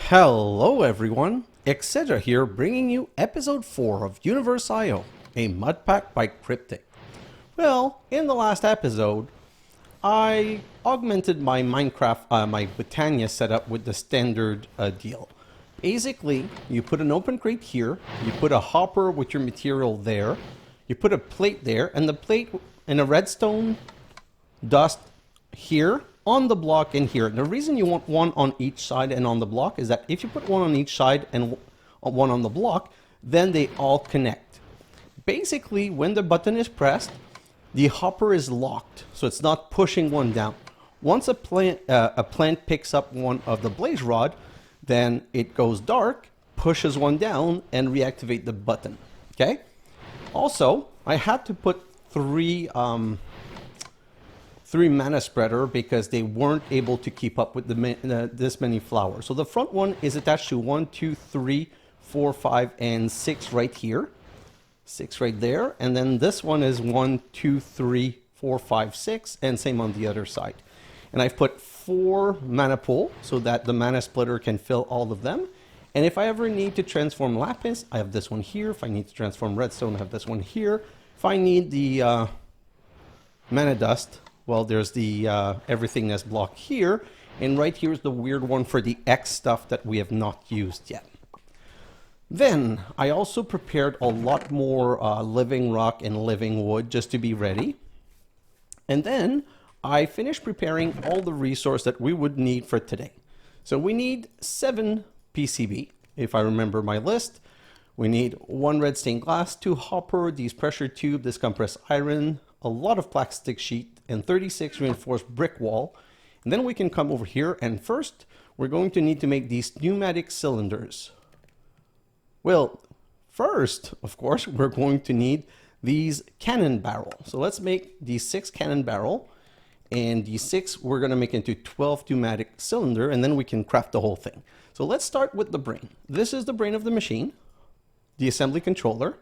Hello everyone, xHedra here bringing you episode 4 of UniversIO, a Modpack by Cryptic. Well, in the last episode, I augmented my my Botania setup with the standard deal. Basically, you put an open crate here, you put a hopper with your material there, you put a plate there, and the plate and a redstone dust here on the block and here. And the reason you want one on each side and on the block is that if you put one on each side and one on the block, then they all connect. Basically, when the button is pressed, the hopper is locked, so it's not pushing one down. Once a plant picks up one of the blaze rod, then it goes dark, pushes one down, and reactivate the button. Okay. Also, I had to put three mana spreader because they weren't able to keep up with this many flowers. So the front one is attached to 1, 2, 3, 4, 5, and 6 right here. 6 right there. And then this one is 1, 2, 3, 4, 5, 6, and same on the other side. And I've put 4 mana pool so that the mana splitter can fill all of them. And if I ever need to transform lapis, I have this one here. If I need to transform redstone, I have this one here. If I need the mana dust, well, there's the everything that's blocked here, and right here is the weird one for the X stuff that we have not used yet. Then I also prepared a lot more living rock and living wood just to be ready. And then I finished preparing all the resource that we would need for today. So we need 7 PCB, if I remember my list. We need 1 red stained glass, 2 hopper, these pressure tube, this compressed iron, a lot of plastic sheet, and 36 reinforced brick wall. And then we can come over here, and first we're going to need to make these pneumatic cylinders. Well, first, of course, we're going to need these cannon barrel. So let's make these 6 cannon barrel, and these 6 we're going to make into 12 pneumatic cylinder, and then we can craft the whole thing. So let's start with the brain. This is the brain of the machine, the assembly controller.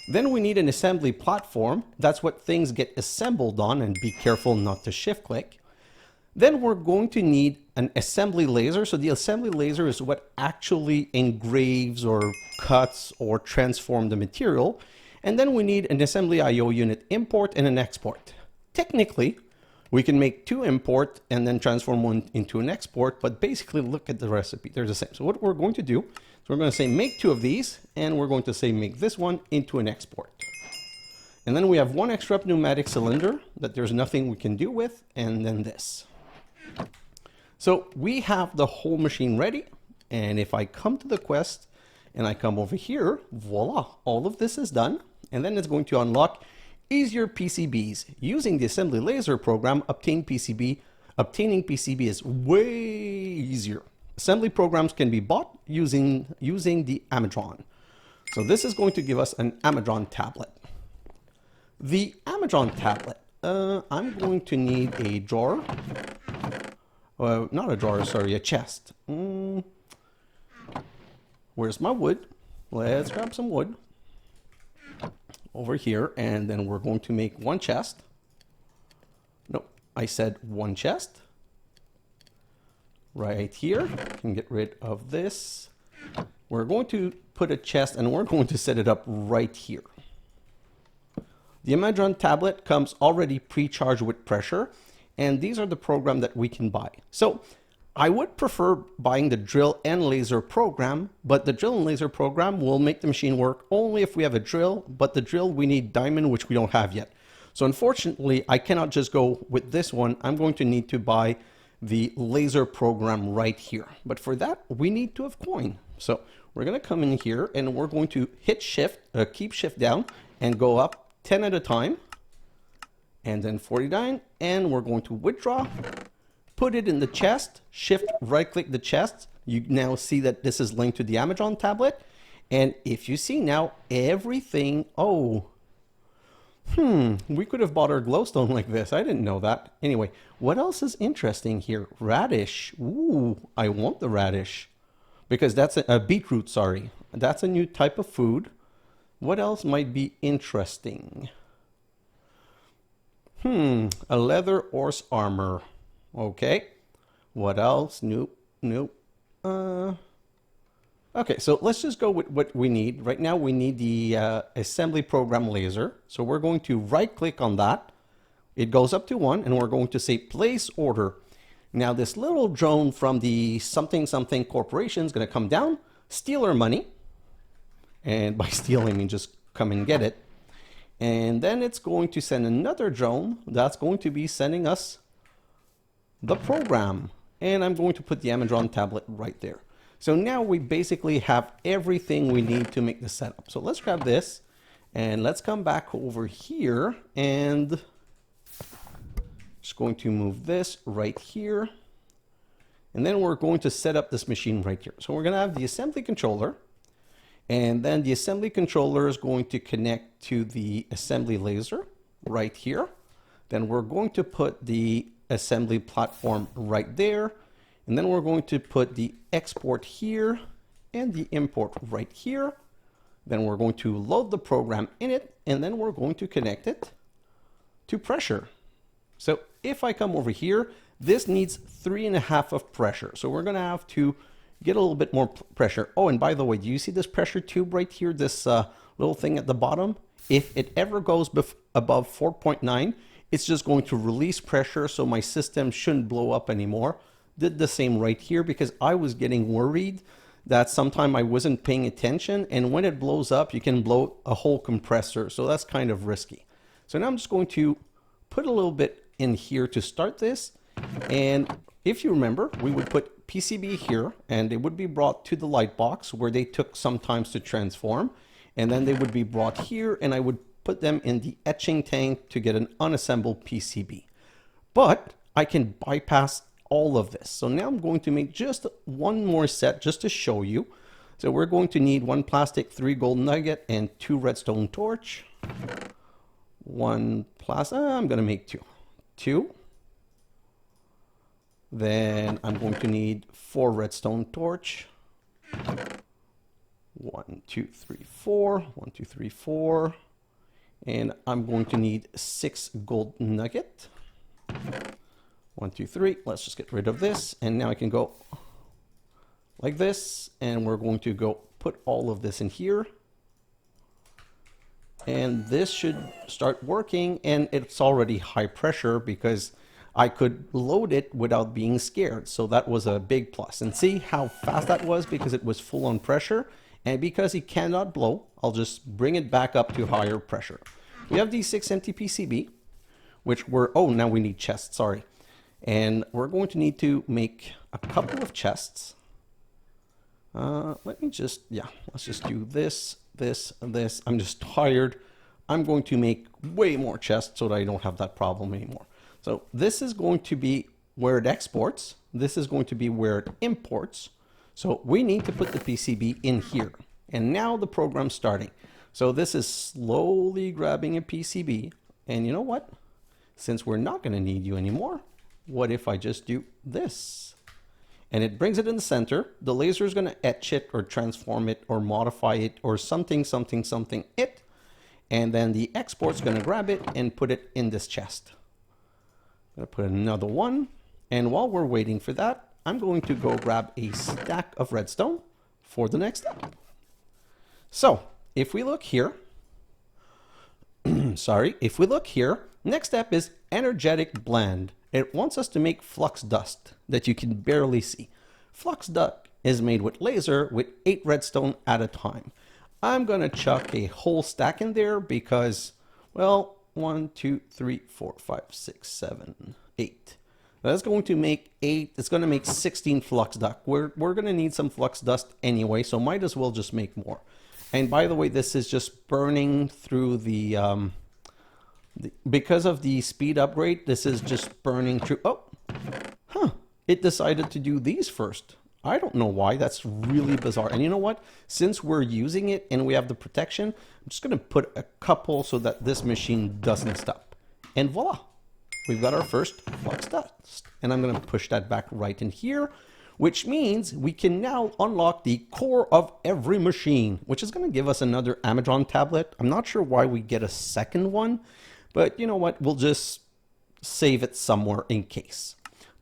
Then we need an assembly platform. That's what things get assembled on, and be careful not to shift click. Then we're going to need an assembly laser. So the assembly laser is what actually engraves or cuts or transforms the material. And then we need an assembly IO unit import and an export. Technically, we can make 2 import and then transform one into an export, but basically look at the recipe. They're the same. So what we're going to do, so we're going to say make 2 of these, and we're going to say make this one into an export. And then we have 1 extra pneumatic cylinder that there's nothing we can do with, and then this. So we have the whole machine ready, and if I come to the quest and I come over here, voila, all of this is done. And then it's going to unlock easier PCBs. Using the assembly laser program, obtaining PCB is way easier. Assembly programs can be bought using the Amadron. So this is going to give us an Amadron Tablet. The Amadron Tablet, I'm going to need a drawer. Not a drawer, sorry, a chest. Where's my wood? Let's grab some wood. Over here, and then we're going to make 1 chest. No, I said 1 chest. Right here, can get rid of this. We're going to put a chest and we're going to set it up right here. The Amadron tablet comes already pre-charged with pressure, and these are the program that we can buy. So I would prefer buying the drill and laser program, but the drill and laser program will make the machine work only if we have a drill, but the drill we need diamond, which we don't have yet. So unfortunately, I cannot just go with this one. I'm going to need to buy the laser program right here. But for that, we need to have coin. So we're going to come in here and we're going to hit shift, keep shift down and go up 10 at a time. And then 49. And we're going to withdraw, put it in the chest, shift right click the chest. You now see that this is linked to the Amadron tablet. And if you see now everything, we could have bought our glowstone like this. I didn't know that. Anyway, what else is interesting here? Radish. Ooh, I want the radish. Because that's a beetroot, sorry. That's a new type of food. What else might be interesting? A leather horse armor. Okay. What else? Nope. Okay, so let's just go with what we need. Right now we need the assembly program laser. So we're going to right click on that. It goes up to 1 and we're going to say place order. Now this little drone from the something something corporation is going to come down, steal our money. And by steal I mean just come and get it. And then it's going to send another drone that's going to be sending us the program. And I'm going to put the Amadron Tablet right there. So now we basically have everything we need to make the setup. So let's grab this and let's come back over here and just going to move this right here. And then we're going to set up this machine right here. So we're going to have the assembly controller, and then the assembly controller is going to connect to the assembly laser right here. Then we're going to put the assembly platform right there. And then we're going to put the export here and the import right here. Then we're going to load the program in it, and then we're going to connect it to pressure. So if I come over here, this needs 3.5 of pressure. So we're going to have to get a little bit more pressure. Oh, and by the way, do you see this pressure tube right here, this little thing at the bottom? If it ever goes above 4.9, it's just going to release pressure, so my system shouldn't blow up anymore. Did the same right here because I was getting worried that sometime I wasn't paying attention, and when it blows up, you can blow a whole compressor. So that's kind of risky. So now I'm just going to put a little bit in here to start this. And if you remember, we would put PCB here and it would be brought to the light box where they took some time to transform. And then they would be brought here and I would put them in the etching tank to get an unassembled PCB. But I can bypass all of this. So now I'm going to make just one more set just to show you. So we're going to need 1 plastic, 3 gold nugget, and 2 redstone torch. 1 plastic, I'm going to make 2. 2. Then I'm going to need 4 redstone torch. 1, 2, 3, 4. 1, 2, 3, 4. And I'm going to need 6 gold nugget. 1, 2, 3. Let's just get rid of this. And now I can go like this. And we're going to go put all of this in here. And this should start working. And it's already high pressure because I could load it without being scared. So that was a big plus. And see how fast that was because it was full on pressure. And because it cannot blow, I'll just bring it back up to higher pressure. We have these 6 empty PCB, which were, oh, now we need chests, sorry. And we're going to need to make a couple of chests. Let me just, yeah, let's just do this, this, and this. I'm just tired. I'm going to make way more chests so that I don't have that problem anymore. So this is going to be where it exports. This is going to be where it imports. So we need to put the PCB in here. And now the program's starting. So this is slowly grabbing a PCB. And you know what? Since we're not going to need you anymore, what if I just do this? And it brings it in the center. The laser is going to etch it or transform it or modify it or something, it. And then the export's going to grab it and put it in this chest. I'm going to put another one. And while we're waiting for that, I'm going to go grab a stack of redstone for the next step. So if we look here, if we look here, next step is energetic blend. It wants us to make flux dust that you can barely see. Flux dust is made with laser with 8 redstone at a time. I'm going to chuck a whole stack in there because, well, 1, 2, 3, 4, 5, 6, 7, 8. That's going to make 8. It's going to make 16 flux dust. We're going to need some flux dust anyway, so might as well just make more. And by the way, this is just burning through the because of the speed upgrade, this is just burning through. Oh, it decided to do these first. I don't know why. That's really bizarre. And you know what? Since we're using it and we have the protection, I'm just going to put a couple so that this machine doesn't stop. And voila, we've got our first flux dust. And I'm going to push that back right in here, which means we can now unlock the core of every machine, which is going to give us another Amadron tablet. I'm not sure why we get a second one, but you know what? We'll just save it somewhere in case.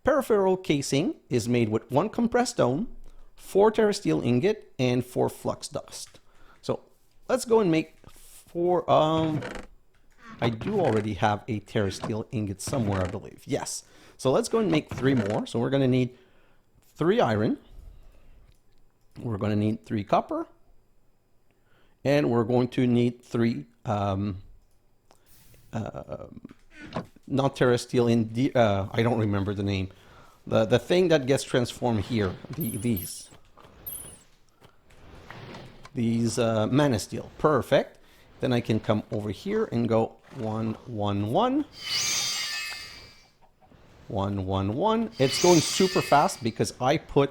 Peripheral casing is made with 1 compressed stone, 4 terrasteel ingot, and 4 flux dust. So let's go and make 4. I do already have a terrasteel ingot somewhere, I believe. Yes. So let's go and make 3 more. So we're going to need 3 iron. We're going to need 3 copper. And we're going to need 3 not terrasteel in I don't remember the name. The thing that gets transformed here. These mana steel. Perfect. Then I can come over here and go 1 1 1 1 1 1. It's going super fast because I put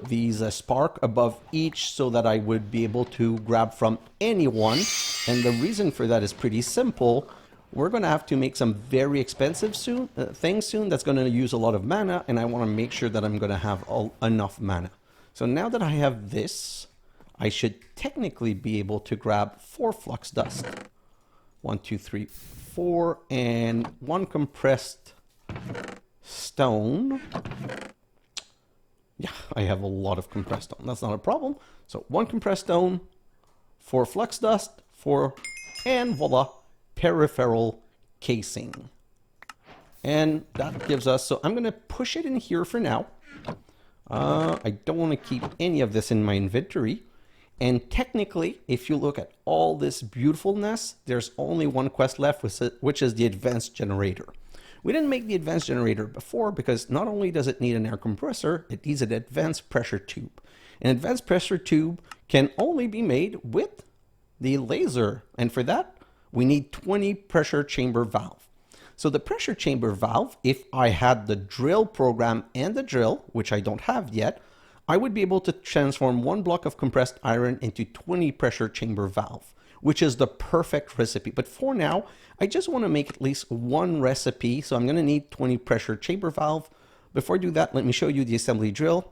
these spark above each so that I would be able to grab from anyone. And the reason for that is pretty simple. We're going to have to make some very expensive things soon that's going to use a lot of mana, and I want to make sure that I'm going to have enough mana. So now that I have this, I should technically be able to grab 4 flux dust. 1 2 3 4, and 1 compressed stone. Yeah, I have a lot of compressed stone. That's not a problem. So 1 compressed stone, 4 flux dust, 4, and voila, peripheral casing. And that gives us, so I'm going to push it in here for now. I don't want to keep any of this in my inventory. And technically, if you look at all this beautifulness, there's only one quest left, which is the advanced generator. We didn't make the advanced generator before because not only does it need an air compressor, it needs an advanced pressure tube. An advanced pressure tube can only be made with the laser. And for that, we need 20 pressure chamber valve. So the pressure chamber valve, if I had the drill program and the drill, which I don't have yet, I would be able to transform 1 block of compressed iron into 20 pressure chamber valve, which is the perfect recipe. But for now, I just want to make at least 1 recipe. So I'm going to need 20 pressure chamber valve. Before I do that, let me show you the assembly drill.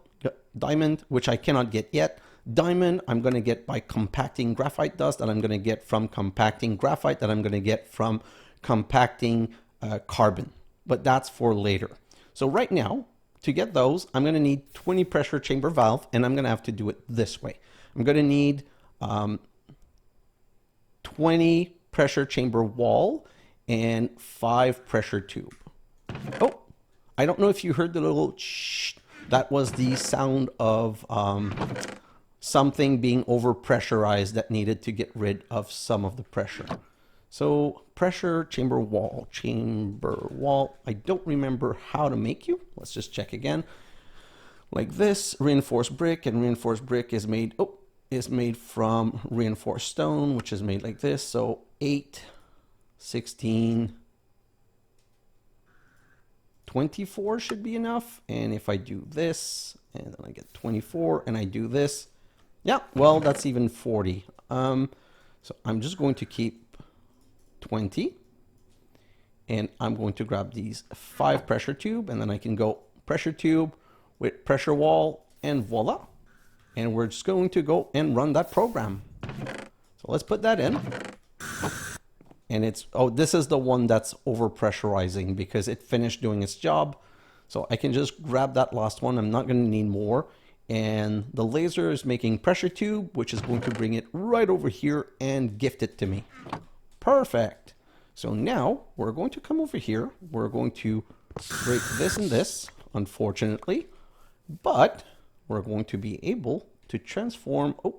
Diamond, which I cannot get yet. Diamond, I'm going to get by compacting graphite dust, that I'm going to get from compacting graphite, that I'm going to get from compacting carbon. But that's for later. So right now, to get those, I'm going to need 20 pressure chamber valve, and I'm going to have to do it this way. I'm going to need 20 pressure chamber wall and 5 pressure tube. Oh, I don't know if you heard the little shh. That was the sound of something being over pressurized that needed to get rid of some of the pressure. So pressure chamber wall. I don't remember how to make you. Let's just check again. Like this, reinforced brick, and reinforced brick is made from reinforced stone, which is made like this. So 8, 16, 24 should be enough. And if I do this, and then I get 24, and I do this, yeah, well, that's even 40. So I'm just going to keep 20, and I'm going to grab these 5 pressure tube, and then I can go pressure tube with pressure wall, and voila. And we're just going to go and run that program. So let's put that in. And it's, oh, this is the one that's over pressurizing because it finished doing its job. So I can just grab that last one. I'm not going to need more. And the laser is making pressure tube, which is going to bring it right over here and gift it to me. Perfect. So now we're going to come over here. We're going to break this and this, unfortunately, but we're going to be able to transform. Oh,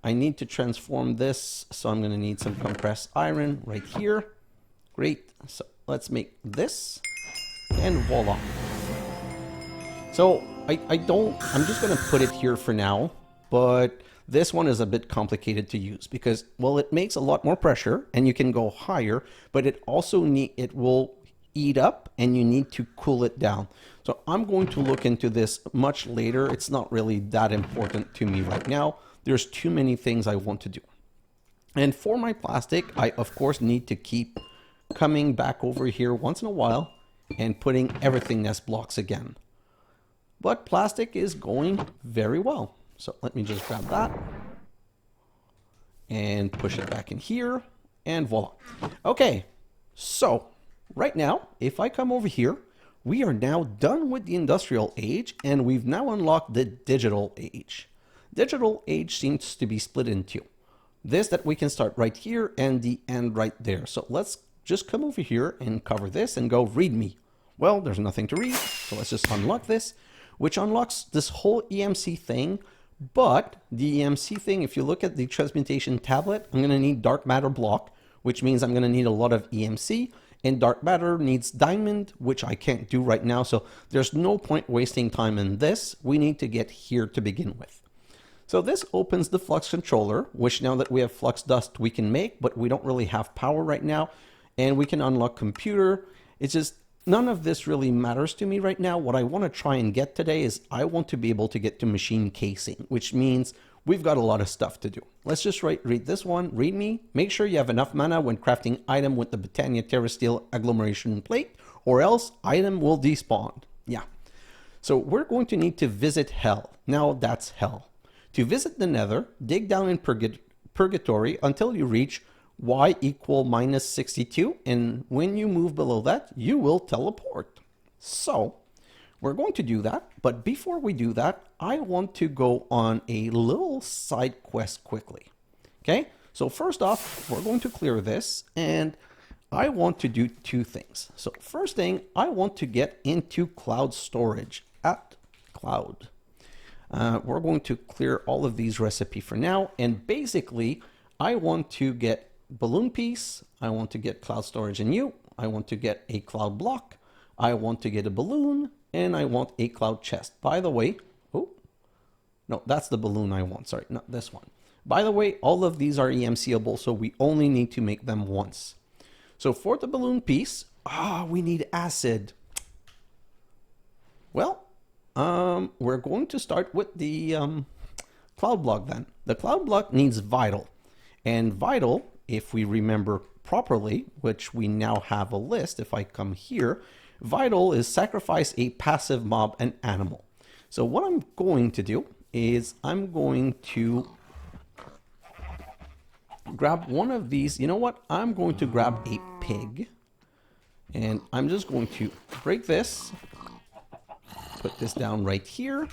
I need to transform this. So I'm going to need some compressed iron right here. Great. So let's make this, and voila. So I'm just going to put it here for now, but this one is a bit complicated to use because, well, it makes a lot more pressure and you can go higher, but it also it will eat up and you need to cool it down. So I'm going to look into this much later. It's not really that important to me right now. There's too many things I want to do. And for my plastic, I of course need to keep coming back over here once in a while and putting everything as blocks again. But plastic is going very well. So let me just grab that and push it back in here, and voila. Okay, so right now, if I come over here, we are now done with the industrial age, and we've now unlocked the digital age. Digital age seems to be split in two. This that we can start right here and the end right there. So let's just come over here and cover this and go read me. Well, there's nothing to read, so let's just unlock this, which unlocks this whole EMC thing. But the EMC thing, if you look at the transmutation tablet, I'm going to need dark matter block, which means I'm going to need a lot of EMC, and dark matter needs diamond, which I can't do right now. So there's no point wasting time in this. We need to get here to begin with. So this opens the flux controller, which now that we have flux dust, we can make, but we don't really have power right now. And we can unlock computer. It's just none of this really matters to me right now. What I want to try and get today is I want to be able to get to machine casing, which means we've got a lot of stuff to do. Let's just read this one. Read me. Make sure you have enough mana when crafting item with the Botania Terrasteel agglomeration plate, or else item will despawn. Yeah. So we're going to need to visit hell. Now that's hell. To visit the Nether, dig down in purgatory until you reach y equal minus 62, and when you move below that, you will teleport. So we're going to do that, but before we do that, I want to go on a little side quest quickly. Okay, so first off, we're going to clear this, and I want to do two things. So first thing, I want to get into cloud storage at cloud. We're going to clear all of these recipes for now, and basically I want to get balloon piece, I want to get cloud storage in you, I want to get a cloud block, I want to get a balloon, and I want a cloud chest. By the way, oh, no, that's the balloon I want, sorry, not this one. By the way, all of these are EMCable, so we only need to make them once. So for the balloon piece, we need acid. Well, we're going to start with the cloud block then. The cloud block needs vital, and vital, if we remember properly, which we now have a list, if I come here, vital is sacrifice a passive mob, an animal. So what I'm going to do is I'm going to grab one of these. You know what? I'm going to grab a pig, and I'm just going to break this, put this down right here,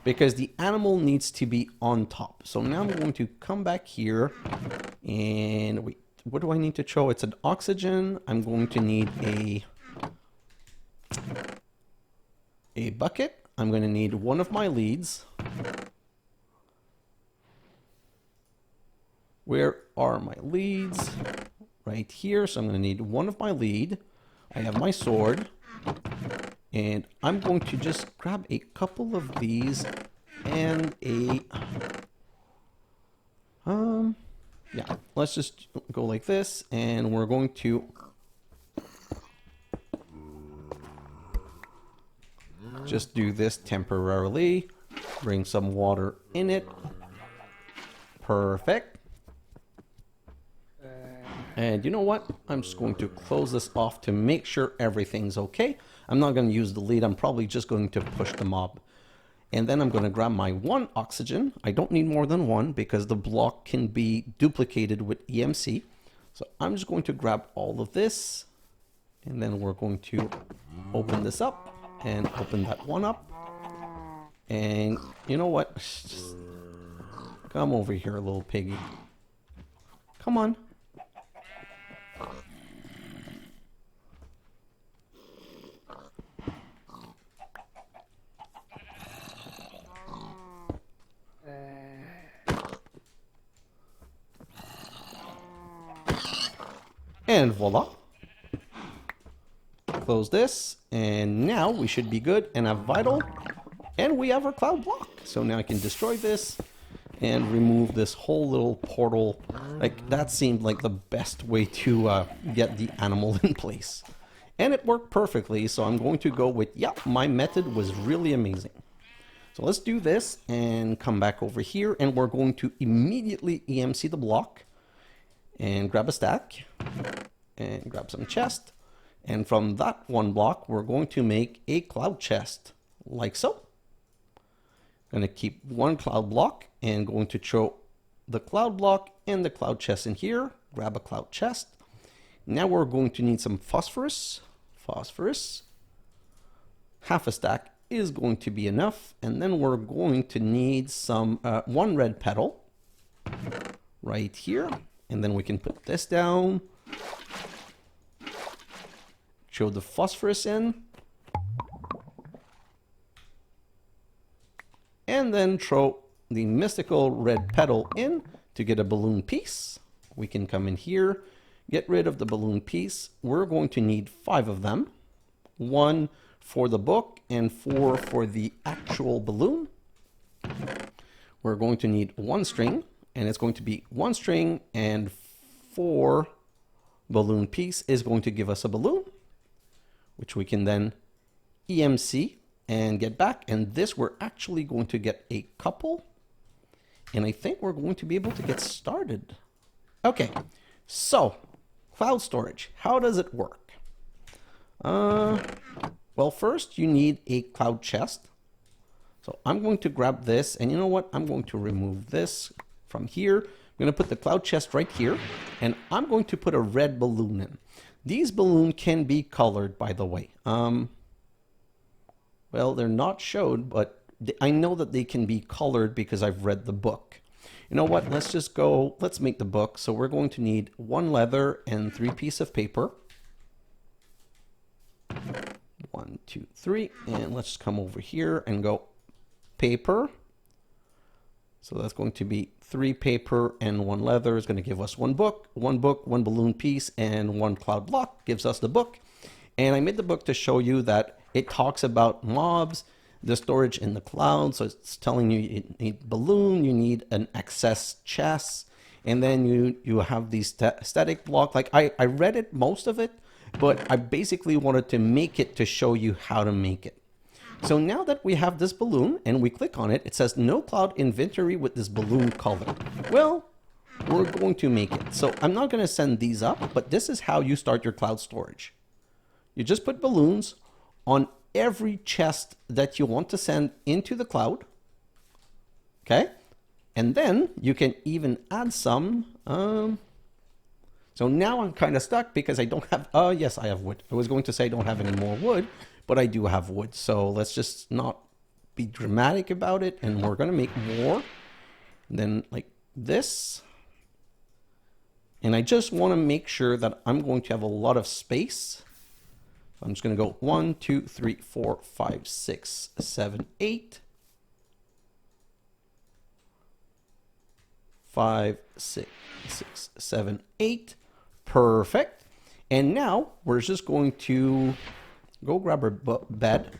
because the animal needs to be on top. So now I'm going to come back here, and wait, what do I need to show? It's an oxygen. I'm going to need a bucket. I'm going to need one of my leads. Where are my leads? Right here. So I'm going to need one of my lead. I have my sword. And I'm going to just grab a couple of these and yeah, let's just go like this, and we're going to just do this temporarily. Bring some water in it. Perfect. And you know what? I'm just going to close this off to make sure everything's okay. I'm not going to use the lead. I'm probably just going to push the mob. And then I'm going to grab my one oxygen. I don't need more than one because the block can be duplicated with EMC. So I'm just going to grab all of this. And then we're going to open this up and open that one up. And you know what? Just come over here, little piggy. Come on. And voila. Close this, and now we should be good and have vital, and we have our cloud block. So now I can destroy this and remove this whole little portal. Like, that seemed like the best way to get the animal in place. And it worked perfectly, so I'm going to go with, yeah, my method was really amazing. So let's do this and come back over here, and we're going to immediately EMC the block and grab a stack and grab some chest. And from that one block, we're going to make a cloud chest like so. Going to keep one cloud block and going to throw the cloud block and the cloud chest in here. Grab a cloud chest. Now we're going to need some phosphorus. Phosphorus. half a stack is going to be enough. And then we're going to need some one red petal right here. And then we can put this down. Show the phosphorus in. And then throw the mystical red petal in to get a balloon piece. We can come in here, get rid of the balloon piece. We're going to need 5 of them. 1 for the book and 4 for the actual balloon. We're going to need 1 string, and it's going to be 1 string and 4 balloon piece is going to give us a balloon, which we can then EMC and get back. And this we're actually going to get a couple. And I think we're going to be able to get started. Okay, so cloud storage, how does it work? Well, first you need a cloud chest. So I'm going to grab this, and you know what? I'm going to remove this from here. I'm going to put the cloud chest right here, and I'm going to put a red balloon in. These balloons can be colored, by the way. Well, they're not showed, but I know that they can be colored because I've read the book. You know what? Let's just go, let's make the book. So we're going to need 1 leather and 3 pieces of paper. 1, 2, 3. And let's come over here and go paper. So that's going to be 3 paper and 1 leather is going to give us 1 book, 1 balloon piece, and 1 cloud block gives us the book. And I made the book to show you that it talks about mobs, the storage in the cloud. So it's telling you you need balloon, you need an access chest, and then you have these static block. Like I read it, most of it, but I basically wanted to make it to show you how to make it. So now that we have this balloon and we click on it, it says no cloud inventory with this balloon color. Well, we're going to make it. So I'm not going to send these up, but this is how you start your cloud storage. You just put balloons on every chest that you want to send into the cloud. Okay. And then you can even add some. So now I'm kind of stuck because I don't have, yes, I have wood. I was going to say I don't have any more wood, but I do have wood. So let's just not be dramatic about it. And we're going to make more than like this. And I just want to make sure that I'm going to have a lot of space. I'm just going to go 1, 2, 3, 4, 5, 6, 7, 8. 5, 6, 7, 8. Perfect. And now we're just going to go grab our bed.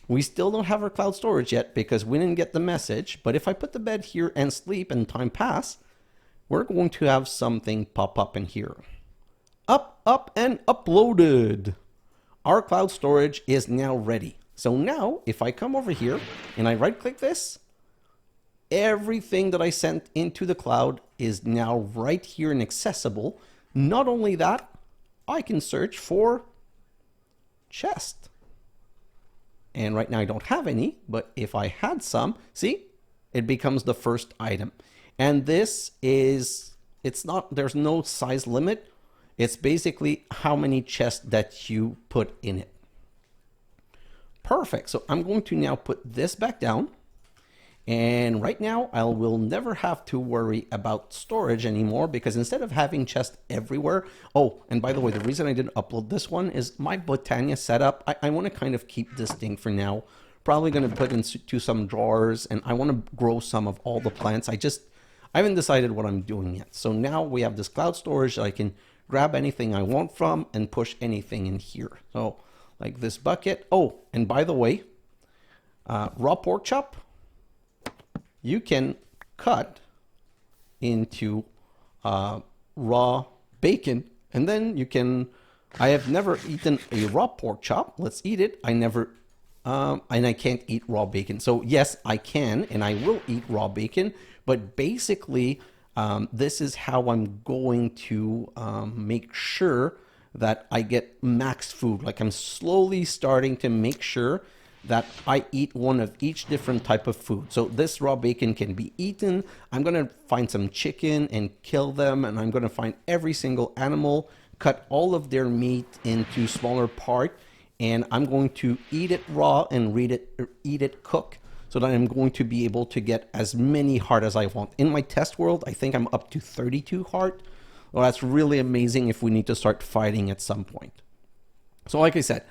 We still don't have our cloud storage yet because we didn't get the message. But if I put the bed here and sleep and time pass, we're going to have something pop up in here. Up, and uploaded. Our cloud storage is now ready. So now if I come over here and I right click this, everything that I sent into the cloud is now right here and accessible. Not only that, I can search for chest. And right now I don't have any, but if I had some, see, it becomes the first item. And this is, it's not, there's no size limit. It's basically how many chests that you put in it. Perfect. So I'm going to now put this back down. And right now I will never have to worry about storage anymore because instead of having chests everywhere. Oh, and by the way, the reason I didn't upload this one is my Botania setup. I want to kind of keep this thing for now. Probably going to put into some drawers, and I want to grow some of all the plants. I haven't decided what I'm doing yet. So now we have this cloud storage that I can grab anything I want from and push anything in here. So like this bucket. Oh, and by the way, raw pork chop, you can cut into raw bacon, and then you can, I have never eaten a raw pork chop. Let's eat it. I never, and I can't eat raw bacon. So yes, I can, and I will eat raw bacon, but basically, this is how I'm going to make sure that I get max food. Like I'm slowly starting to make sure that I eat one of each different type of food. So this raw bacon can be eaten. I'm going to find some chicken and kill them. And I'm going to find every single animal, cut all of their meat into smaller part, and I'm going to eat it raw and eat it cook, so that I'm going to be able to get as many heart as I want. In my test world, I think I'm up to 32 heart. Well, that's really amazing if we need to start fighting at some point. So like I said,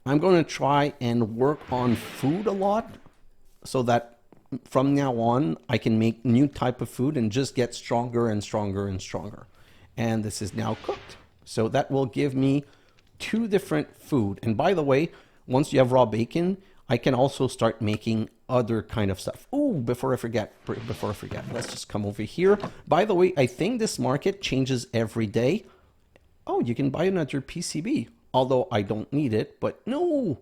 I'm going to try and work on food a lot, so that from now on, I can make new type of food and just get stronger and stronger and stronger. And this is now cooked. So that will give me 2 different food. And by the way, once you have raw bacon, I can also start making other kind of stuff. Oh, before I forget, let's just come over here. By the way, I think this market changes every day. Oh, you can buy another PCB, although I don't need it, but no,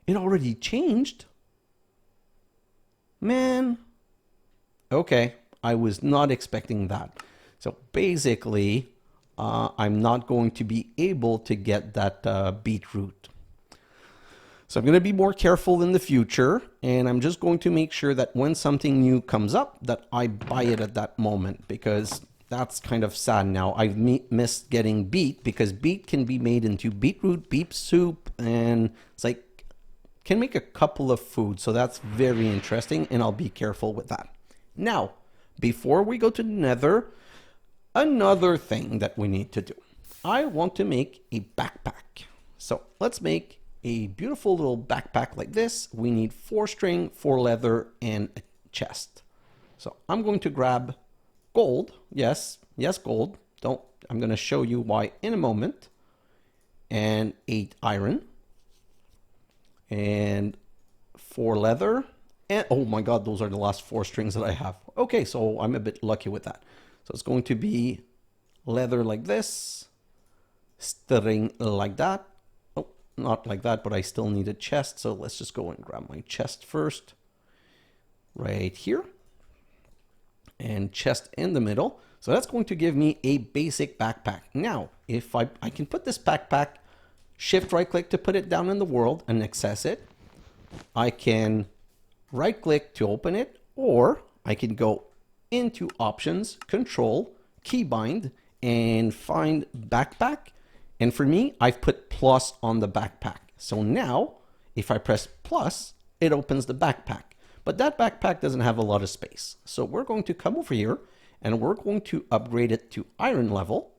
it already changed. Man, okay, I was not expecting that. So basically, I'm not going to be able to get that beetroot. So I'm going to be more careful in the future, and I'm just going to make sure that when something new comes up, that I buy it at that moment, because that's kind of sad now. I've missed getting beet, because beet can be made into beetroot, beet soup, and it's like, can make a couple of foods. So that's very interesting, and I'll be careful with that. Now, before we go to the Nether, another thing that we need to do. I want to make a backpack. So let's make a beautiful little backpack like this. We need 4 string, 4 leather, and a chest. So I'm going to grab gold. Yes, gold. I'm going to show you why in a moment. And 8 iron. And 4 leather. And oh my God, those are the last 4 strings that I have. Okay, so I'm a bit lucky with that. So it's going to be leather like this, string like that. Oh, not like that, but I still need a chest. So let's just go and grab my chest first. Right here. And chest in the middle. So that's going to give me a basic backpack. Now, if I can put this backpack, shift right click to put it down in the world and access it. I can right click to open it, or I can go into options, control, keybind, and find backpack. And for me, I've put plus on the backpack. So now if I press plus, it opens the backpack, but that backpack doesn't have a lot of space. So we're going to come over here and we're going to upgrade it to iron level.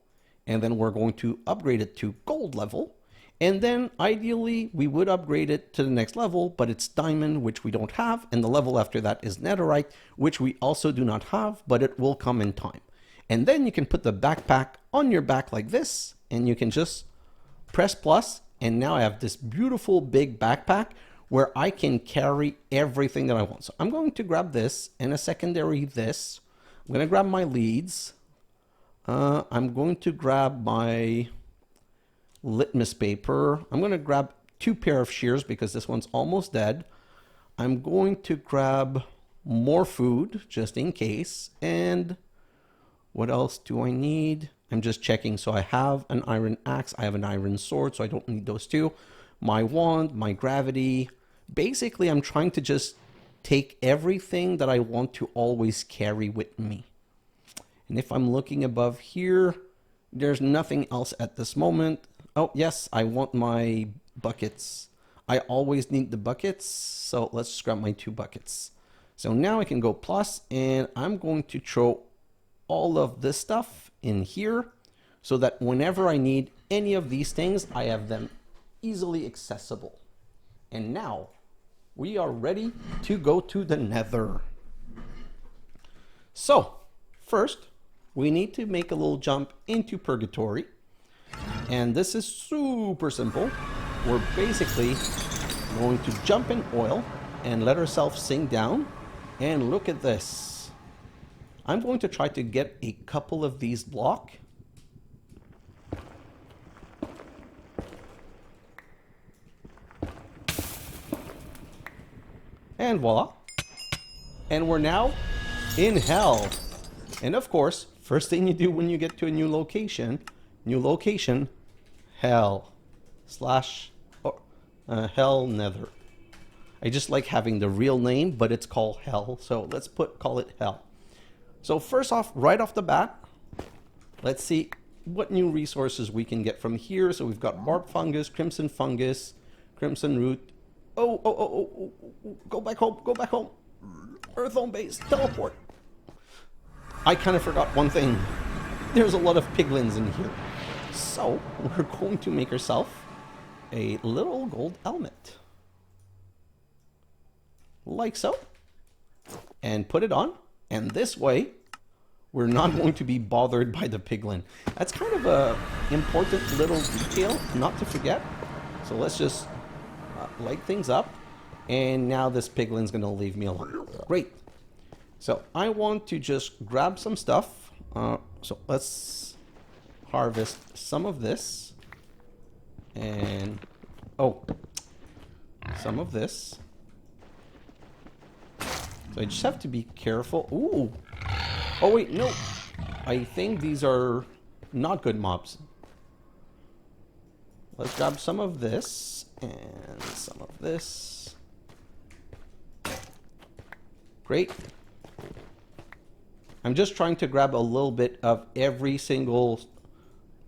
And then we're going to upgrade it to gold level. And then ideally we would upgrade it to the next level, but it's diamond, which we don't have. And the level after that is netherite, which we also do not have, but it will come in time. And then you can put the backpack on your back like this, and you can just press plus. And now I have this beautiful big backpack where I can carry everything that I want. So I'm going to grab this and a secondary this. I'm going to grab my leads. I'm going to grab my litmus paper. I'm going to grab 2 pair of shears because this one's almost dead. I'm going to grab more food just in case. And what else do I need? I'm just checking. So I have an iron axe. I have an iron sword, so I don't need those 2. My wand, my gravity. Basically, I'm trying to just take everything that I want to always carry with me. And if I'm looking above here, there's nothing else at this moment. Oh, yes, I want my buckets. I always need the buckets, so let's just grab my 2 buckets. So now I can go plus, and I'm going to throw all of this stuff in here so that whenever I need any of these things, I have them easily accessible. And now we are ready to go to the Nether. So first, we need to make a little jump into purgatory. And this is super simple. We're basically going to jump in oil and let ourselves sink down. And look at this. I'm going to try to get a couple of these blocks. And voila. And we're now in hell. And of course, first thing you do when you get to a new location, hell hell nether. I just like having the real name, but it's called hell. So let's call it hell. So first off, right off the bat, let's see what new resources we can get from here. So we've got barb fungus, crimson fungus, Crimson root. Oh. Go back home. Go back home. Earth home base. Teleport. I kind of forgot one thing. There's a lot of piglins in here. So, we're going to make ourselves a little gold helmet. Like so. And put it on. And this way, we're not going to be bothered by the piglin. That's kind of a important little detail not to forget. So let's just light things up. And now this piglin's going to leave me alone. Great. So I want to just grab some stuff. So let's harvest some of this. And, some of this. So I just have to be careful. Ooh. Oh, wait, no. I think these are not good mobs. Let's grab some of this and some of this. Great. I'm just trying to grab a little bit of every single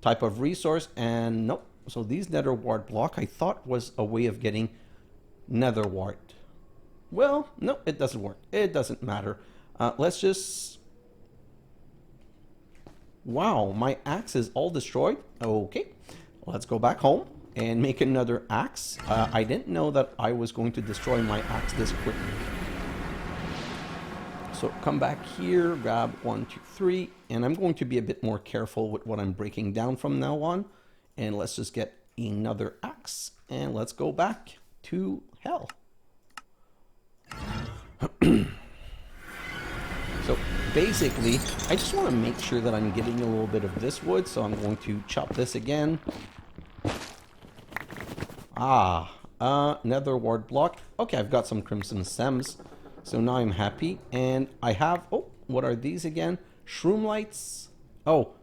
type of resource, and nope. So these nether wart block I thought was a way of getting nether wart. Well, no, it doesn't work. It doesn't matter. Let's just... Wow, my axe is all destroyed. Okay, let's go back home and make another axe. I didn't know that I was going to destroy my axe this quickly. So come back here, grab 1, 2, 3, and I'm going to be a bit more careful with what I'm breaking down from now on. And let's just get another axe, and let's go back to hell. So basically, I just want to make sure that I'm getting a little bit of this wood, so I'm going to chop this again. Nether wart block. Okay, I've got some crimson stems, so now I'm happy. And I have, what are these again? Shroom lights. Oh,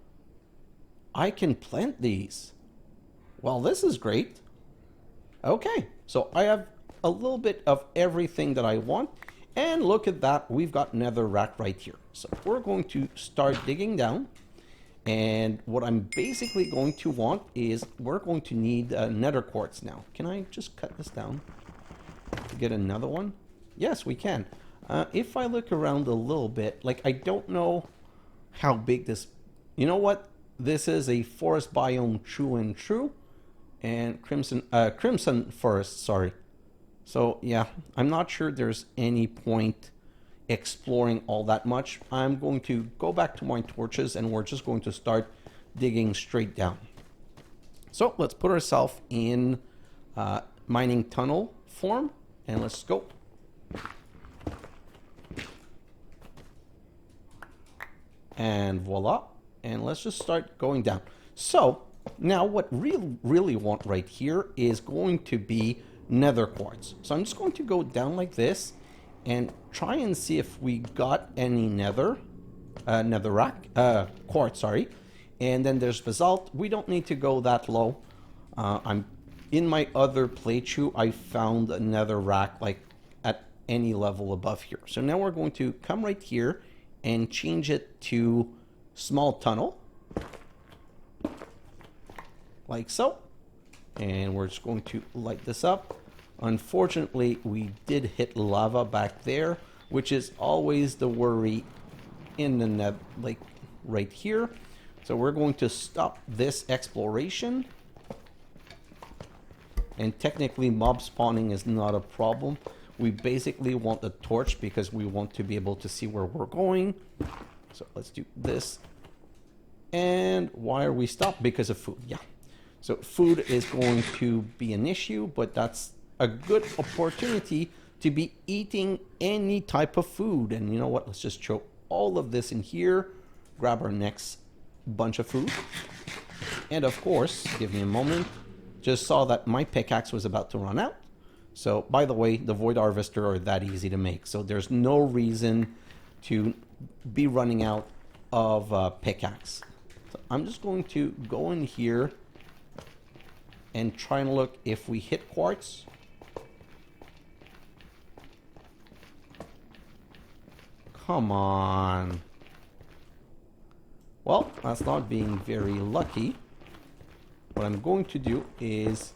I can plant these. Well, this is great. Okay, so I have a little bit of everything that I want. And look at that, we've got nether rack right here. So we're going to start digging down. And what I'm basically going to want is we're going to need nether quartz now. Can I just cut this down to get another one? Yes, we can. If I look around a little bit, like I don't know how big this... You know what? This is a forest biome true and true. And crimson forest, sorry. So yeah, I'm not sure there's any point exploring all that much. I'm going to go back to my torches and we're just going to start digging straight down. So let's put ourselves in mining tunnel form and let's go. And voila. And let's just start going down. So now what we really want right here is going to be nether quartz. So I'm just going to go down like this and try and see if we got any nether quartz, sorry. And then there's basalt. We don't need to go that low. I'm in my other playthrough, I found a nether rack like at any level above here. So now we're going to come right here and change it to small tunnel. Like so. And we're just going to light this up. Unfortunately, we did hit lava back there, which is always the worry in the net, like right here. So we're going to stop this exploration. And technically mob spawning is not a problem. We basically want a torch because we want to be able to see where we're going. So let's do this. And why are we stopped? Because of food, yeah. So food is going to be an issue, but that's a good opportunity to be eating any type of food. And you know what? Let's just throw all of this in here, grab our next bunch of food. And of course, give me a moment. Just saw that my pickaxe was about to run out. So by the way, the void harvester are that easy to make. So there's no reason to be running out of pickaxe. So I'm just going to go in here and try and look if we hit quartz. Come on. Well, that's not being very lucky. What I'm going to do is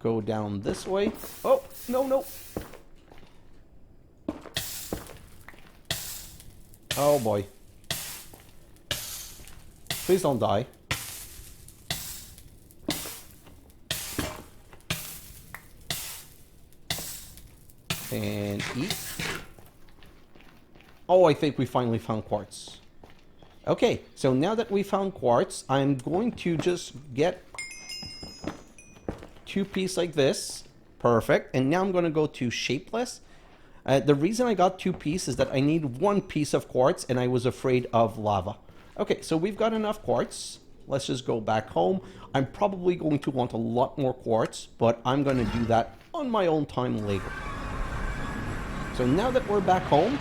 go down this way. Oh, no, no. Oh boy. Please don't die. And eat. Oh, I think we finally found quartz. Okay, so now that we found quartz, I'm going to just get 2 pieces like this. Perfect. And now I'm going to go to shapeless. The reason I got 2 pieces is that I need 1 piece of quartz and I was afraid of lava. Okay, so we've got enough quartz. Let's just go back home. I'm probably going to want a lot more quartz, but I'm going to do that on my own time later. So now that we're back home,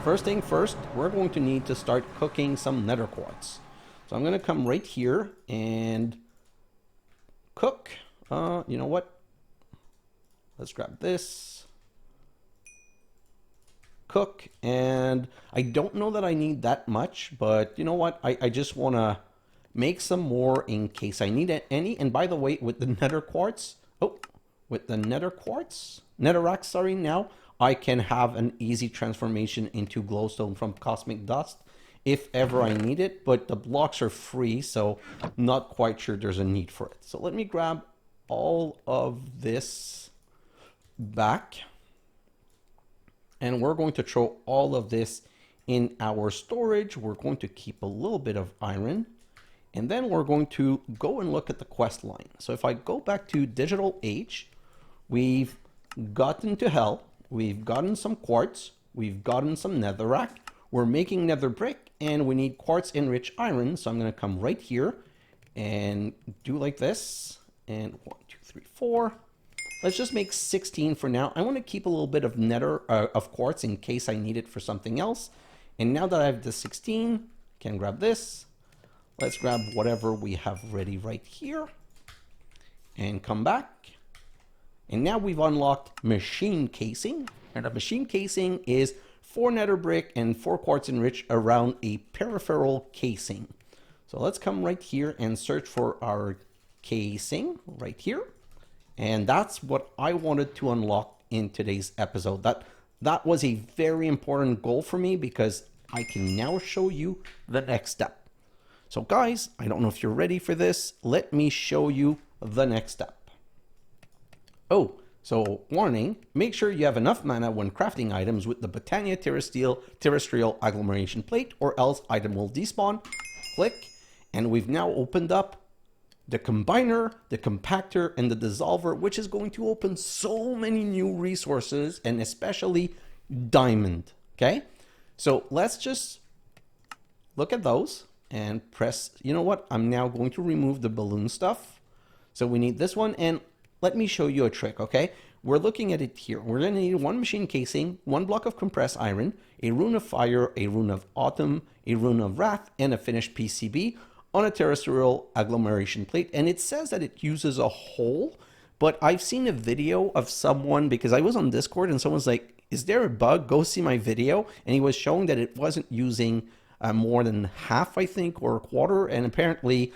first thing first, we're going to need to start cooking some nether quartz. So I'm going to come right here and cook. You know what? Let's grab this. Cook. And I don't know that I need that much, but you know what? I just want to make some more in case I need any. And by the way, with the nether quartz, netherrack, sorry, now I can have an easy transformation into glowstone from cosmic dust if ever I need it, but the blocks are free, so not quite sure there's a need for it. So let me grab all of this back, and we're going to throw all of this in our storage. We're going to keep a little bit of iron, and then we're going to go and look at the quest line. So if I go back to Digital Age, we've gotten to hell. We've gotten some quartz, we've gotten some netherrack, we're making nether brick, and we need quartz enriched iron. So I'm going to come right here and do like this. And 1, 2, 3, 4. Let's just make 16 for now. I want to keep a little bit of of quartz in case I need it for something else. And now that I have the 16, I can grab this. Let's grab whatever we have ready right here and come back. And now we've unlocked machine casing. And a machine casing is 4 nether brick and 4 quartz enriched around a peripheral casing. So let's come right here and search for our casing right here. And that's what I wanted to unlock in today's episode. That was a very important goal for me because I can now show you the next step. So guys, I don't know if you're ready for this. Let me show you the next step. Oh, so warning, make sure you have enough mana when crafting items with the Botania terrestrial agglomeration plate, or else item will despawn. Click, and we've now opened up the combiner, the compactor, and the dissolver, which is going to open so many new resources, and especially diamond, okay? So let's just look at those and press, you know what? I'm now going to remove the balloon stuff. So we need this one, and let me show you a trick, okay? We're looking at it here. We're going to need 1 machine casing, 1 block of compressed iron, a rune of fire, a rune of autumn, a rune of wrath, and a finished PCB on a terrestrial agglomeration plate. And it says that it uses a hole, but I've seen a video of someone, because I was on Discord and someone's like, is there a bug? Go see my video. And he was showing that it wasn't using more than half, I think, or a quarter. And apparently,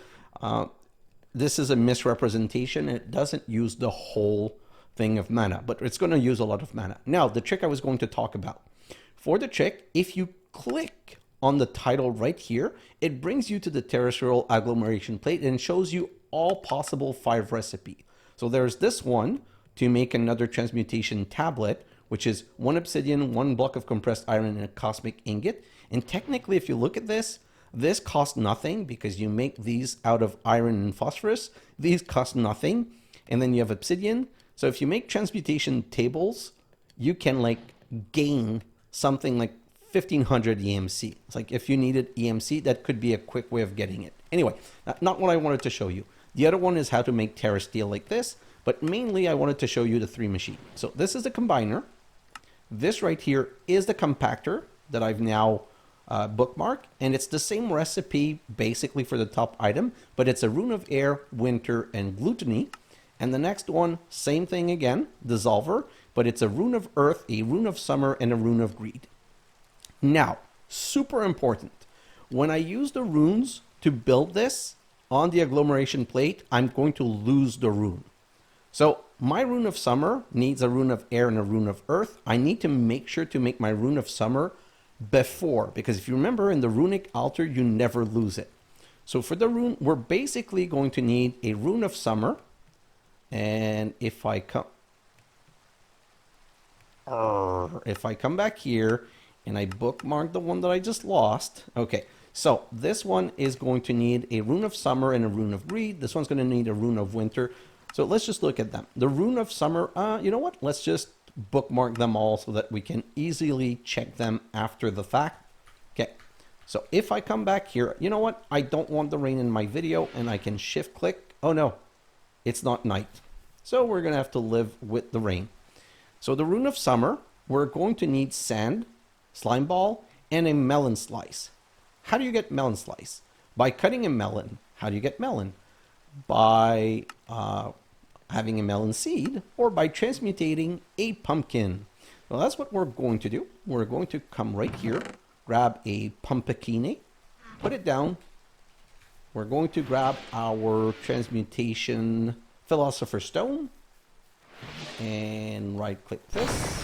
this is a misrepresentation. It doesn't use the whole thing of mana, but it's going to use a lot of mana. Now, the trick I was going to talk about. For the trick, if you click on the title right here, it brings you to the terrestrial agglomeration plate and shows you all possible 5 recipe. So there's this one to make another transmutation tablet, which is 1 obsidian, 1 block of compressed iron, and a cosmic ingot. And technically, if you look at this costs nothing because you make these out of iron and phosphorus. These cost nothing. And then you have obsidian. So if you make transmutation tables, you can like gain something like 1500 EMC. It's like if you needed EMC, that could be a quick way of getting it. Anyway, not what I wanted to show you. The other one is how to make terra steel like this, but mainly I wanted to show you the 3 machine. So this is the combiner. This right here is the compactor that I've now bookmark, and it's the same recipe basically for the top item, but it's a rune of air, winter, and gluttony. And the next one, same thing again, dissolver, but it's a rune of earth, a rune of summer, and a rune of greed. Now, super important, when I use the runes to build this on the agglomeration plate, I'm going to lose the rune. So my rune of summer needs a rune of air and a rune of earth. I need to make sure to make my rune of summer before, because if you remember in the runic altar, you never lose it. So for the rune, we're basically going to need a rune of summer. And if I come back here and I bookmark the one that I just lost, okay. So this one is going to need a rune of summer and a rune of greed. This one's going to need a rune of winter. So let's just look at them. The rune of summer, you know what? Let's just bookmark them all so that we can easily check them after the fact. Okay. So if I come back here, you know what? I don't want the rain in my video, and I can shift click. Oh no, it's not night. So we're going to have to live with the rain. So the rune of summer, we're going to need sand, slime ball, and a melon slice. How do you get melon slice? By cutting a melon. How do you get melon? By having a melon seed, or by transmutating a pumpkin. Well, that's what we're going to do. We're going to come right here, grab a pumpkin, put it down. We're going to grab our transmutation philosopher's stone and right click this.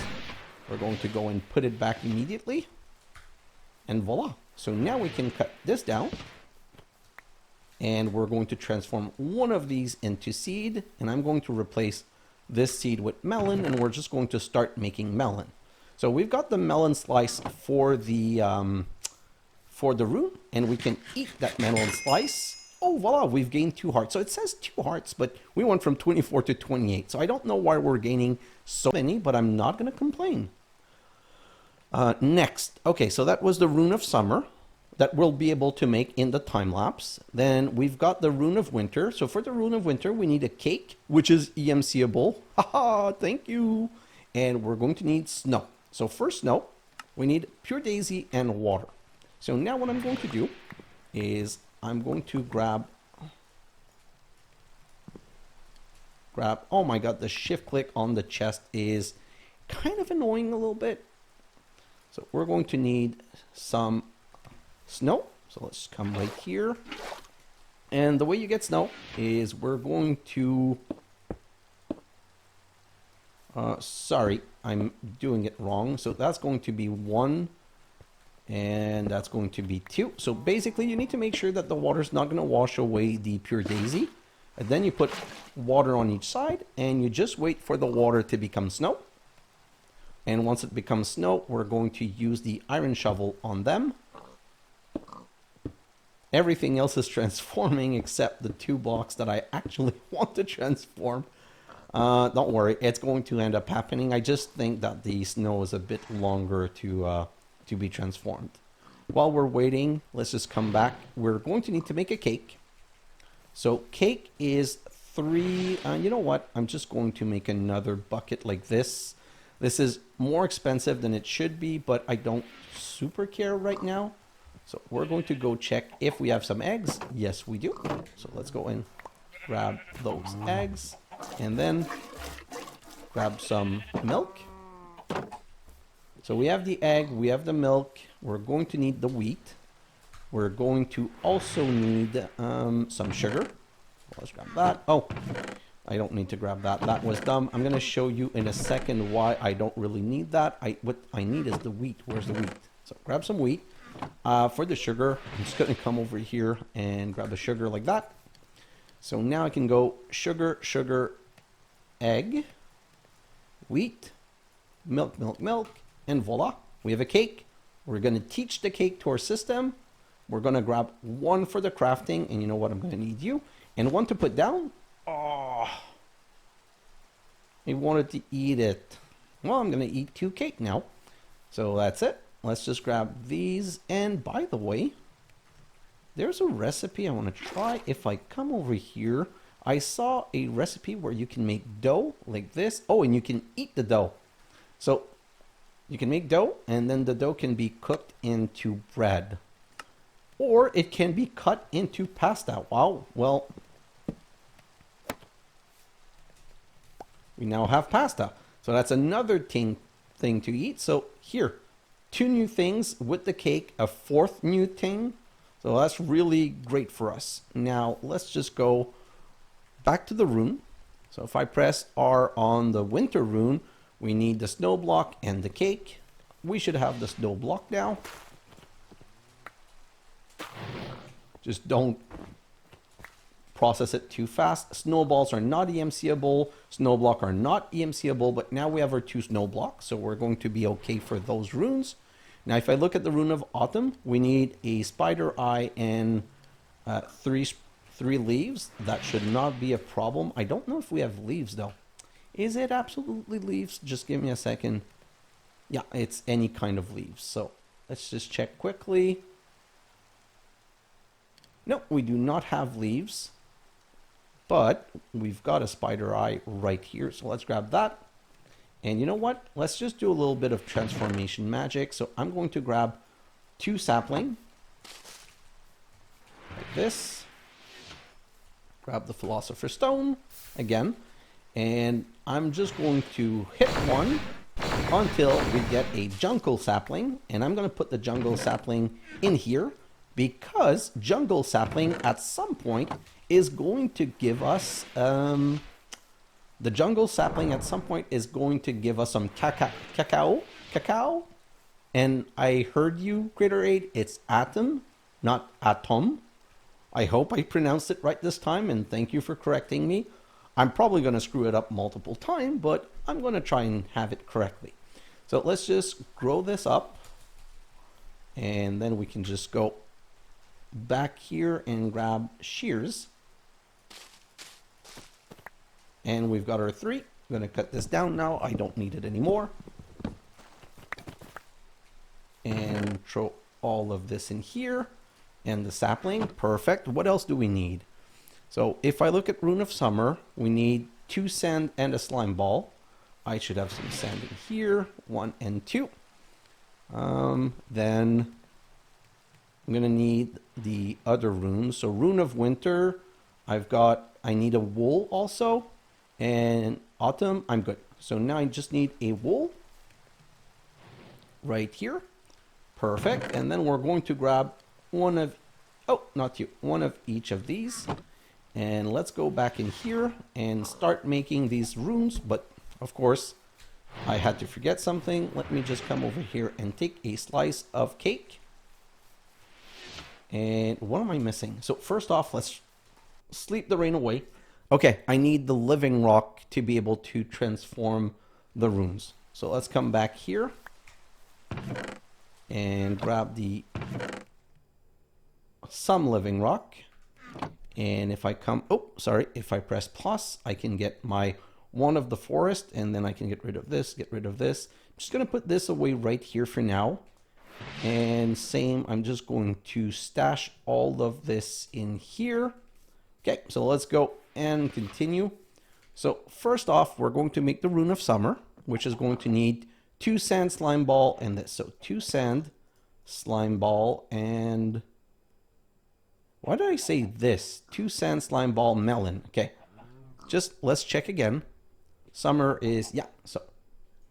We're going to go and put it back immediately, and voila. So now we can cut this down, and we're going to transform one of these into seed, and I'm going to replace this seed with melon, and we're just going to start making melon. So we've got the melon slice for the rune, and we can eat that melon slice. Oh, voila, we've gained 2 hearts. So it says 2 hearts, but we went from 24 to 28. So I don't know why we're gaining so many, but I'm not going to complain. Next, okay, so that was the rune of summer that we'll be able to make in the time lapse. Then we've got the rune of winter. So for the rune of winter, we need a cake, which is EMCable. Haha, thank you. And we're going to need snow. So for snow, we need pure daisy and water. So now what I'm going to do is I'm going to grab, oh my god, the shift click on the chest is kind of annoying a little bit. So we're going to need some snow. So let's come right here. And the way you get snow is we're going to, sorry, I'm doing it wrong. So that's going to be 1, and that's going to be 2. So basically you need to make sure that the water's not going to wash away the pure daisy. And then you put water on each side, and you just wait for the water to become snow. And once it becomes snow, we're going to use the iron shovel on them. Everything else is transforming except the 2 blocks that I actually want to transform. Don't worry, it's going to end up happening. I just think that the snow is a bit longer to be transformed. While we're waiting, let's just come back. We're going to need to make a cake. So cake is 3, you know what? I'm just going to make another bucket like this. This is more expensive than it should be, but I don't super care right now. So we're going to go check if we have some eggs. Yes, we do. So let's go and grab those eggs, and then grab some milk. So we have the egg, we have the milk. We're going to need the wheat. We're going to also need some sugar. Let's grab that. Oh, I don't need to grab that. That was dumb. I'm going to show you in a second why I don't really need that. What I need is the wheat. Where's the wheat? So grab some wheat. For the sugar, I'm just going to come over here and grab the sugar like that. So now I can go sugar, sugar, egg, wheat, milk, milk, milk, and voila. We have a cake. We're going to teach the cake to our system. We're going to grab 1 for the crafting, and you know what? I'm going to need you. And 1 to put down. Oh, I wanted to eat it. Well, I'm going to eat 2 cake now. So that's it. Let's just grab these. And by the way, there's a recipe I want to try. If I come over here, I saw a recipe where you can make dough like this. Oh, and you can eat the dough. So you can make dough, and then the dough can be cooked into bread. Or it can be cut into pasta. Wow. Well, we now have pasta. So that's another thing to eat. So here, 2 new things with the cake, a 4th new thing. So that's really great for us. Now let's just go back to the rune. So if I press R on the winter rune, we need the snow block and the cake. We should have the snow block now. Just don't process it too fast. Snowballs are not EMCable. Snow block are not EMCable, but now we have our 2 snow blocks, so we're going to be okay for those runes. Now, if I look at the rune of autumn, we need a spider eye and 3 leaves. That should not be a problem. I don't know if we have leaves though. Is it absolutely leaves? Just give me a second. Yeah, it's any kind of leaves. So let's just check quickly. No, we do not have leaves, but we've got a spider eye right here. So let's grab that. And you know what? Let's just do a little bit of transformation magic. So I'm going to grab 2 sapling like this. Grab the Philosopher's Stone again. And I'm just going to hit one until we get a jungle sapling. And I'm going to put the jungle sapling in here, because jungle sapling at some point is going to give us, the jungle sapling at some point is going to give us some cacao. And I heard you, Creator Aid, it's atom, not atom. I hope I pronounced it right this time, and thank you for correcting me. I'm probably going to screw it up multiple times, but I'm going to try and have it correctly. So let's just grow this up, and then we can just go back here and grab shears. And we've got our 3. I'm going to cut this down now. I don't need it anymore. And throw all of this in here. And the sapling. Perfect. What else do we need? So if I look at Rune of Summer, we need 2 sand and a slime ball. I should have some sand in here. 1 and 2. Then I'm going to need the other runes. So Rune of Winter, I need a wool also. And autumn, I'm good. So now I just need a wool right here. Perfect. And then we're going to grab one of each of these. And let's go back in here and start making these runes. But of course, I had to forget something. Let me just come over here and take a slice of cake. And what am I missing? So first off, let's sleep the rain away. Okay, I need the living rock to be able to transform the runes. So let's come back here and grab some living rock. And if I if I press plus, I can get my one of the forest, and then I can get rid of this, I'm just going to put this away right here for now. And same, I'm just going to stash all of this in here. Okay, so let's go and continue. So first off, we're going to make the Rune of Summer, which is going to need 2 sand, slime ball, and this. So 2 sand, slime ball, and why did I say this? 2 sand, slime ball, melon. Okay, just let's check again. Summer is, yeah, so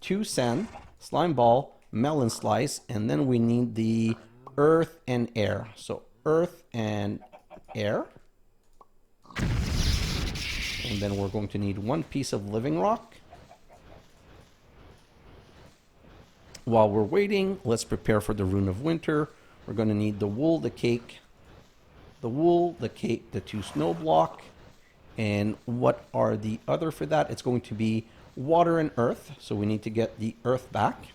2 sand, slime ball, melon slice, and then we need the earth and air. So earth and air. And then we're going to need 1 piece of living rock. While we're waiting, let's prepare for the Rune of Winter. We're going to need the wool, the cake, the 2 snow block. And what are the other for that? It's going to be water and earth. So we need to get the earth back.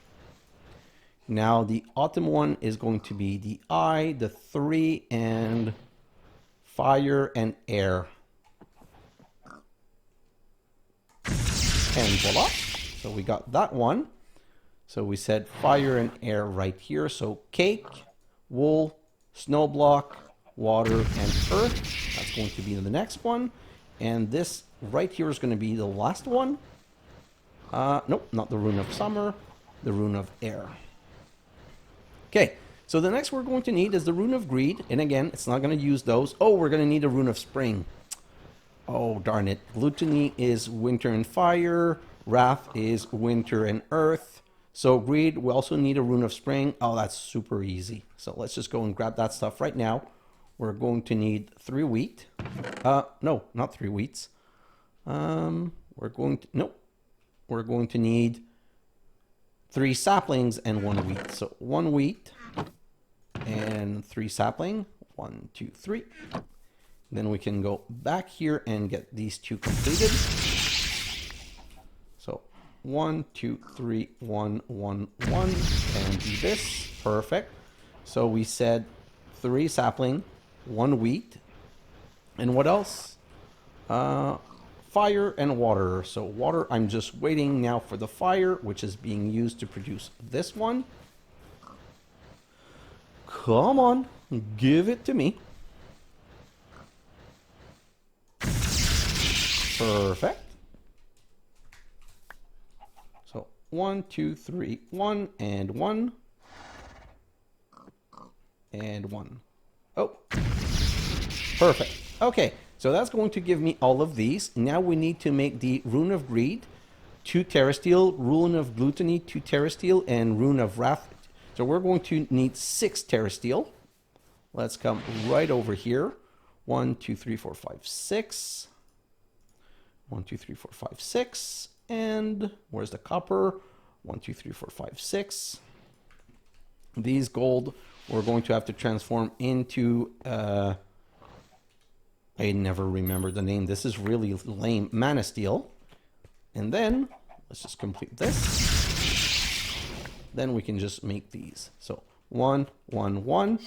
Now the autumn one is going to be the eye, the 3, and fire and air. And voila. So we got that one. So we said fire and air right here. So cake, wool, snow block, water, and earth. That's going to be the next one. And this right here is going to be the last one. Nope, not the Rune of Summer, the Rune of Air. Okay, so the next we're going to need is the Rune of Greed. And again, it's not going to use those. Oh, we're going to need a Rune of Spring. Oh, darn it. Gluttony is winter and fire. Wrath is winter and earth. So greed, we also need a Rune of Spring. Oh, that's super easy. So let's just go and grab that stuff right now. We're going to need 3 wheat. No, not 3 wheats. We're going to, nope. We're going to need 3 saplings and 1 wheat. So 1 wheat and 3 sapling. 1, 2, 3. Then we can go back here and get these 2 completed. So 1, 2, 3, 1, 1, 1, and do this. Perfect. So we said 3 sapling, 1 wheat, and what else? Fire and water. So water, I'm just waiting now for the fire, which is being used to produce this one. Come on, give it to me. Perfect. So 1, 2, 3, 1, and 1. And 1. Oh, perfect. Okay, so that's going to give me all of these. Now we need to make the Rune of Greed, 2 terasteel, Rune of Gluttony, 2 terasteel, and Rune of Wrath. So we're going to need 6 terasteel. Let's come right over here. 1, 2, 3, 4, 5, 6. 1, 2, 3, 4, 5, 6. And where's the copper? 1, 2, 3, 4, 5, 6. These gold we're going to have to transform into, I never remember the name. This is really lame. Mana steel. And then, let's just complete this. Then we can just make these. So 1, 1, 1.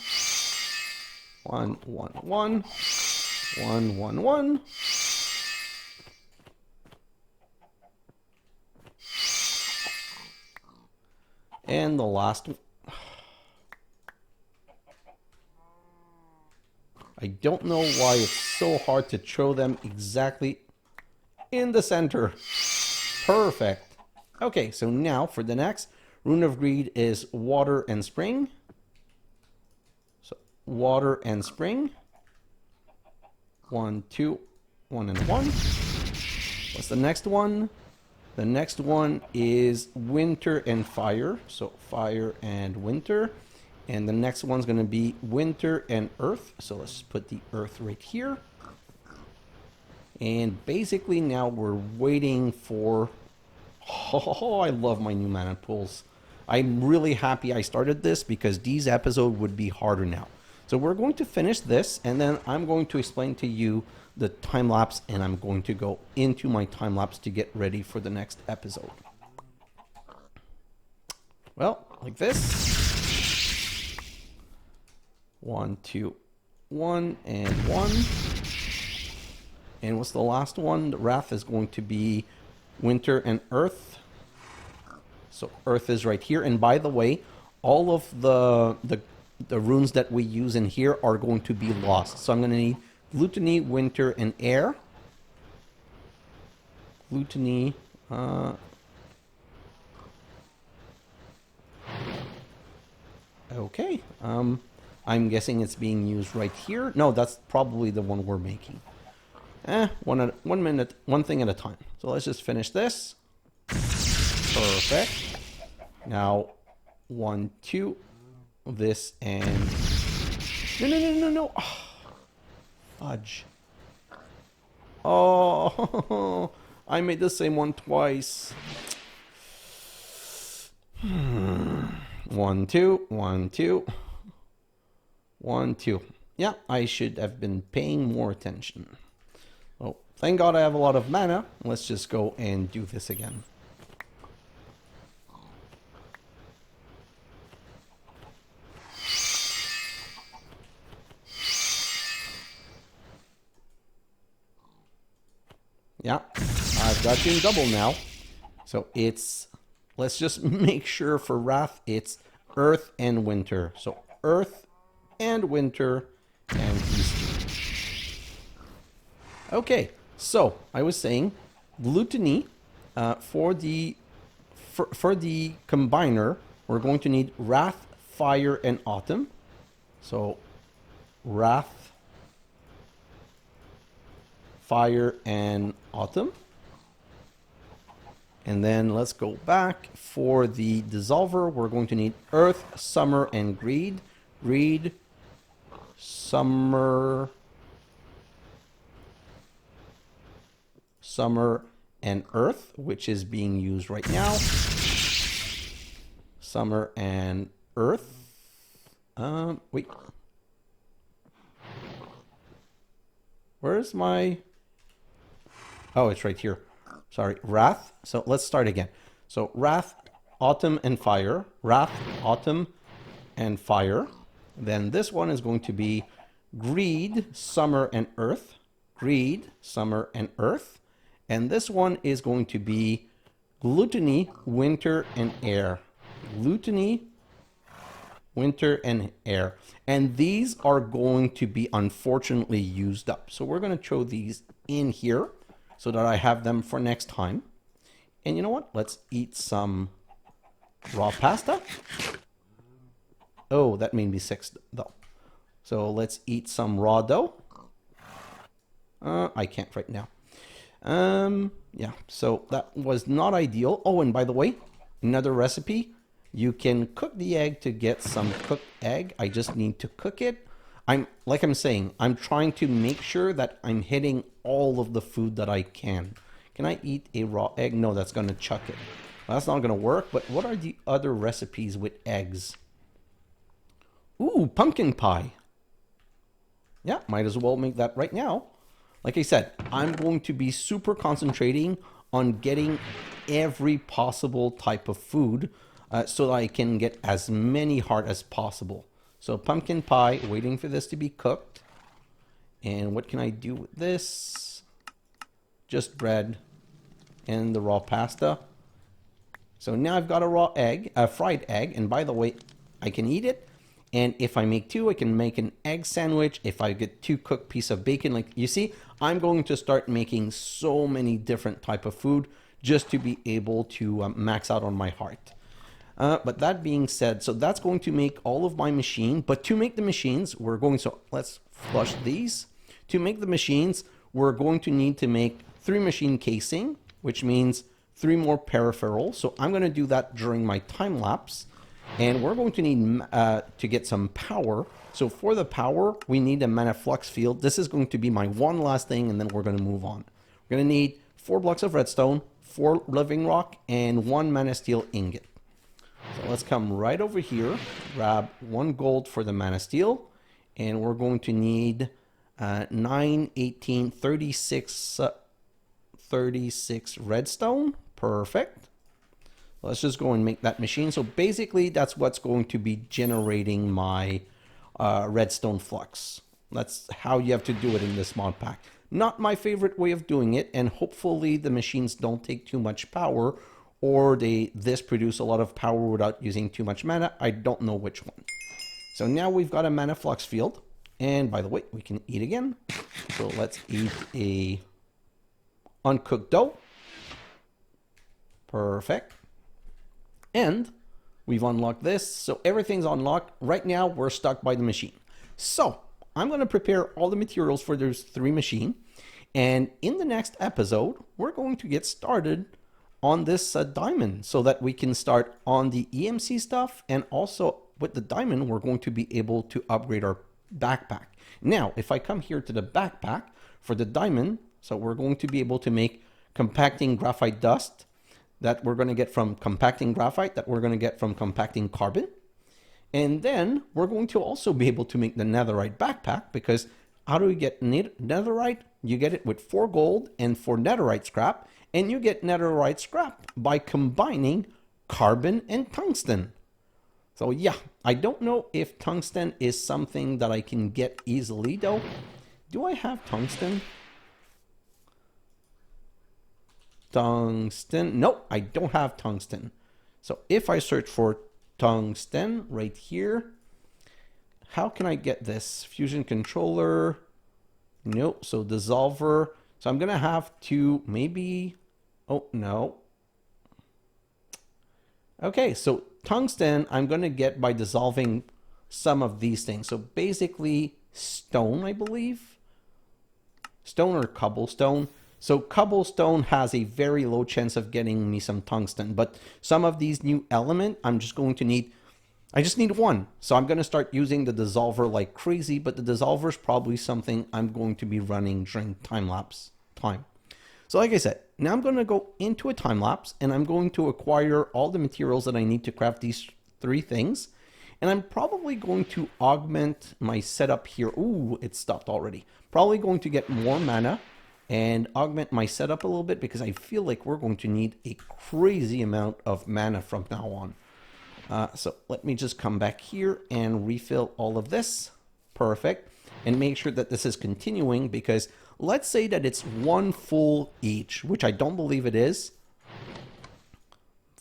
1, 1, 1. 1, 1, 1. And the last one. I don't know why it's so hard to throw them exactly in the center. Perfect. Okay, so now for the next, Rune of Greed is water and spring. So water and spring. 1, 2, 1, and 1. What's the next one? The next one is winter and fire. So fire and winter. And the next one's going to be winter and earth. So let's put the earth right here. And basically now we're waiting for... Oh, I love my new mana pools. I'm really happy I started this because these episodes would be harder now. So we're going to finish this and then I'm going to explain to you the time lapse and I'm going to go into my time lapse to get ready for the next episode. Well, like this. 1, 2, 1, and 1. And what's the last one? The wrath is going to be winter and earth. So earth is right here. And by the way, all of the runes that we use in here are going to be lost. So I'm going to need gluttony, winter, and air. Gluttony. Okay. I'm guessing it's being used right here. No, that's probably the one we're making. One thing at a time. So let's just finish this. Perfect. Now, 1, 2, this and... No. Oh, fudge. Oh, I made the same one twice. 1, 2, 1, 2. 1, 2. Yeah, I should have been paying more attention. Oh, thank God I have a lot of mana. Let's just go and do this again. Yeah, I've got you in double now. So it's, let's just make sure for Wrath, it's Earth and Winter. So Earth and winter and these 2. Okay, so I was saying gluttony for the combiner, we're going to need wrath, fire, and autumn. So wrath, fire, and autumn. And then let's go back for the dissolver. We're going to need earth, summer, and greed. Greed, summer, summer, and earth, which is being used right now. Summer and earth. Wait. Where's my... Oh, it's right here. Sorry, wrath. So let's start again. So wrath, autumn, and fire. Wrath, autumn, and fire. Then this one is going to be greed, summer, and earth. Greed, summer, and earth. And this one is going to be gluttony, winter, and air. Gluttony, winter, and air. And these are going to be unfortunately used up. So we're going to throw these in here so that I have them for next time. And you know what? Let's eat some raw pasta. Oh, that made me sick though. So let's eat some raw dough. I can't right now. Yeah, so that was not ideal. Oh, and by the way, another recipe. You can cook the egg to get some cooked egg. I just need to cook it. I'm saying, I'm trying to make sure that I'm hitting all of the food that I can. Can I eat a raw egg? No, that's going to chuck it. Well, that's not going to work. But what are the other recipes with eggs? Ooh, pumpkin pie. Yeah, might as well make that right now. Like I said, I'm going to be super concentrating on getting every possible type of food so that I can get as many heart as possible. So pumpkin pie, waiting for this to be cooked. And what can I do with this? Just bread and the raw pasta. So now I've got a raw egg, a fried egg. And by the way, I can eat it. And if I make two, I can make an egg sandwich. If I get 2 cooked piece of bacon, like you see, I'm going to start making so many different type of food just to be able to max out on my heart. But that being said, so that's going to make all of my machine. But to make the machines, we're going, so let's flush these. To make the machines, we're going to need to make 3 machine casing, which means 3 more peripherals. So I'm going to do that during my time lapse. And we're going to need to get some power. So for the power, we need a mana flux field. This is going to be my one last thing, and then we're going to move on. We're going to need 4 blocks of redstone, 4 living rock, and 1 mana steel ingot. So let's come right over here, grab 1 gold for the mana steel, and we're going to need 9, 18, 36, 36 redstone. Perfect. Let's just go and make that machine. So basically, that's what's going to be generating my redstone flux. That's how you have to do it in this mod pack. Not my favorite way of doing it, and hopefully the machines don't take too much power, or this produce a lot of power without using too much mana. I don't know which one. So now we've got a mana flux field. And by the way, we can eat again. So let's eat a uncooked dough. Perfect. And we've unlocked this. So everything's unlocked. Right now, we're stuck by the machine. So I'm going to prepare all the materials for those 3 machines. And in the next episode, we're going to get started on this diamond so that we can start on the EMC stuff. And also with the diamond, we're going to be able to upgrade our backpack. Now, if I come here to the backpack for the diamond, so we're going to be able to make compacting graphite dust that we're going to get from compacting graphite, that we're going to get from compacting carbon. And then we're going to also be able to make the netherite backpack, because how do we get netherite? You get it with 4 gold and 4 netherite scrap, and you get netherite scrap by combining carbon and tungsten. So yeah, I don't know if tungsten is something that I can get easily though. Do I have tungsten? Tungsten? No, I don't have tungsten. So if I search for tungsten right here, how can I get this? Fusion controller? Nope. So dissolver. So I'm going to have to maybe, oh no. Okay, so tungsten I'm going to get by dissolving some of these things. So basically stone, I believe. Stone or cobblestone. So cobblestone has a very low chance of getting me some tungsten, but some of these new element, I'm just going to need, I just need 1. So I'm going to start using the dissolver like crazy, but the dissolver is probably something I'm going to be running during time lapse time. So like I said, now I'm going to go into a time lapse and I'm going to acquire all the materials that I need to craft these 3 things. And I'm probably going to augment my setup here. Ooh, it stopped already. Probably going to get more mana and augment my setup a little bit because I feel like we're going to need a crazy amount of mana from now on. So let me just come back here and refill all of this. Perfect. And make sure that this is continuing, because let's say that it's 1 full each, which I don't believe it is.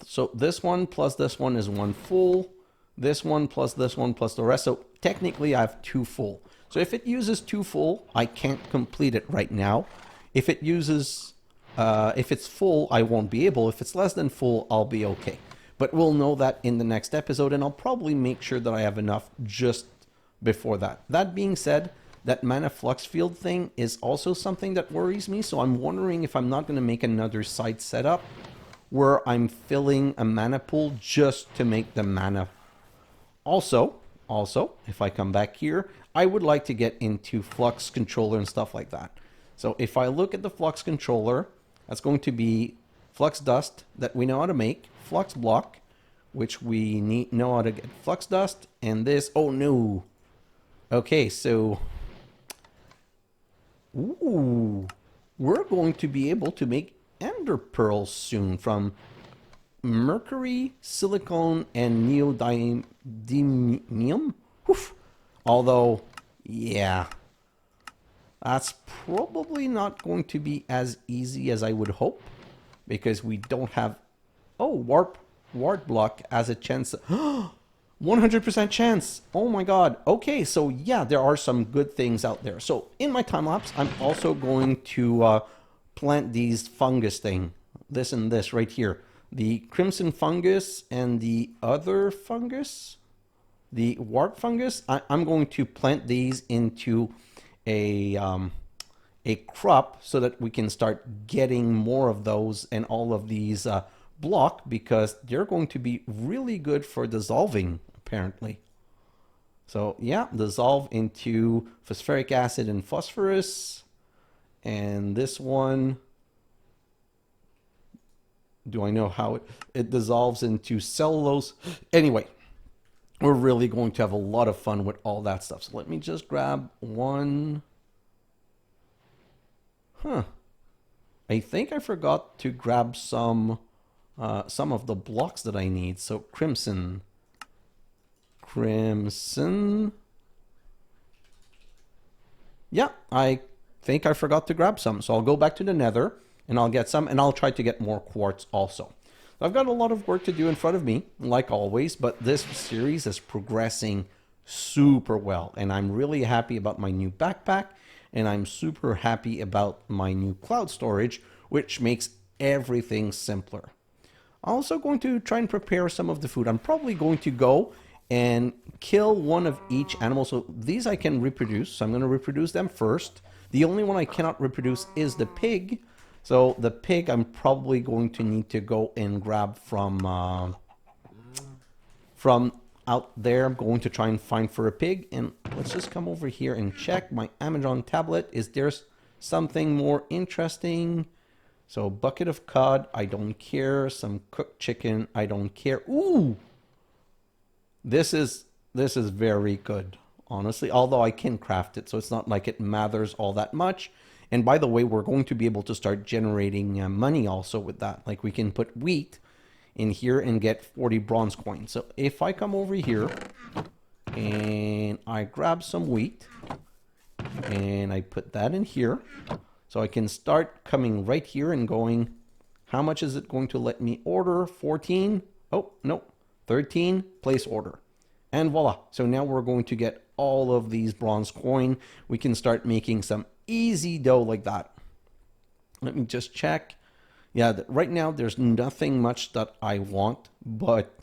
So this one plus this one is 1 full. This one plus this one plus the rest. So technically I have 2 full. So if it uses 2 full, I can't complete it right now. If it uses, if it's full, I won't be able. If it's less than full, I'll be okay. But we'll know that in the next episode, and I'll probably make sure that I have enough just before that. That being said, that mana flux field thing is also something that worries me. So I'm wondering if I'm not going to make another side setup where I'm filling a mana pool just to make the mana. Also, if I come back here, I would like to get into flux controller and stuff like that. So if I look at the flux controller, that's going to be flux dust that we know how to make, flux block, which we know how to get flux dust, and this, oh no. Okay, so, ooh, we're going to be able to make ender pearls soon from mercury, silicone, and neodymium. Although, yeah, that's probably not going to be as easy as I would hope, because we don't have, oh, wart block as a chance. 100% chance. Oh my god. Okay, so yeah, there are some good things out there. So in my time lapse, I'm also going to plant these fungus thing, this and this right here. The crimson fungus and the other fungus, the wart fungus. I'm going to plant these into a crop so that we can start getting more of those and all of these block, because they're going to be really good for dissolving apparently. So yeah, dissolve into phosphoric acid and phosphorus. And this one, do I know how it dissolves into cellulose? Anyway, we're really going to have a lot of fun with all that stuff. So let me just grab one. I think I forgot to grab some of the blocks that I need. So crimson. Yeah, I think I forgot to grab some. So I'll go back to the Nether and I'll get some, and I'll try to get more quartz also. I've got a lot of work to do in front of me, like always, but this series is progressing super well, and I'm really happy about my new backpack, and I'm super happy about my new cloud storage, which makes everything simpler. I'm also going to try and prepare some of the food. I'm probably going to go and kill one of each animal. So these I can reproduce, so I'm going to reproduce them first. The only one I cannot reproduce is the pig. So the pig I'm probably going to need to go and grab from out there. I'm going to try and find for a pig. And let's just come over here and check my Amadron Tablet. Is there something more interesting? So bucket of cod, I don't care. Some cooked chicken, I don't care. Ooh! This is very good, honestly. Although I can craft it, so it's not like it matters all that much. And by the way, we're going to be able to start generating money also with that. Like we can put wheat in here and get 40 bronze coins. So if I come over here and I grab some wheat and I put that in here, so I can start coming right here and going, how much is it going to let me order? 14? Oh, no, 13, place order. And voila. So now we're going to get all of these bronze coin. We can start making some easy dough like that. Let me just check. Yeah, right now there's nothing much that I want, but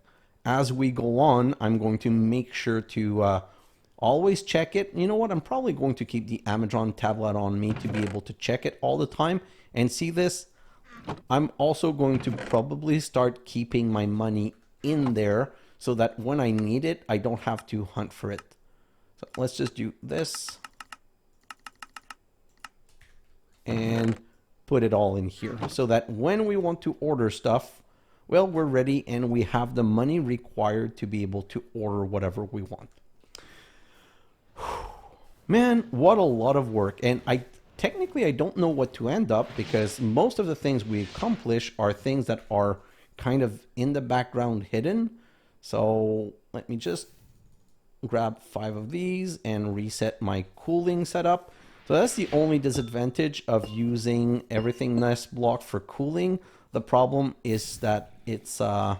as we go on, I'm going to make sure to always check it. You know what? I'm probably going to keep the Amadron Tablet on me to be able to check it all the time and see this. I'm also going to probably start keeping my money in there so that when I need it, I don't have to hunt for it. So let's just do this. And put it all in here so that when we want to order stuff, well, we're ready and we have the money required to be able to order whatever we want. Man, what a lot of work. And technically I don't know what to end up, because most of the things we accomplish are things that are kind of in the background hidden. So let me just grab 5 of these and reset my cooling setup. So that's the only disadvantage of using everything nice blocked for cooling. The problem is that it's the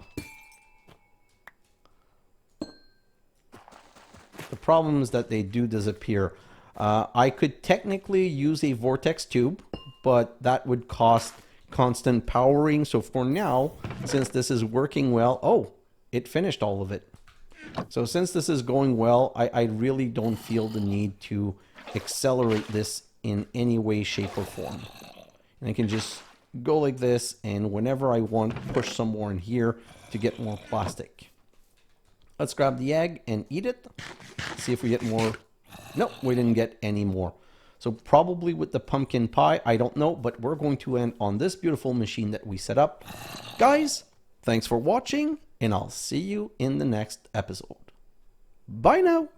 problem is that they do disappear. I could technically use a vortex tube, but that would cost constant powering. So for now, since this is working well, oh, it finished all of it. So since this is going well, I really don't feel the need to accelerate this in any way, shape, or form. And I can just go like this, and whenever I want, push some more in here to get more plastic. Let's grab the egg and eat it. See if we get more. Nope, we didn't get any more. So probably with the pumpkin pie, I don't know, but we're going to end on this beautiful machine that we set up. Guys, thanks for watching, and I'll see you in the next episode. Bye now.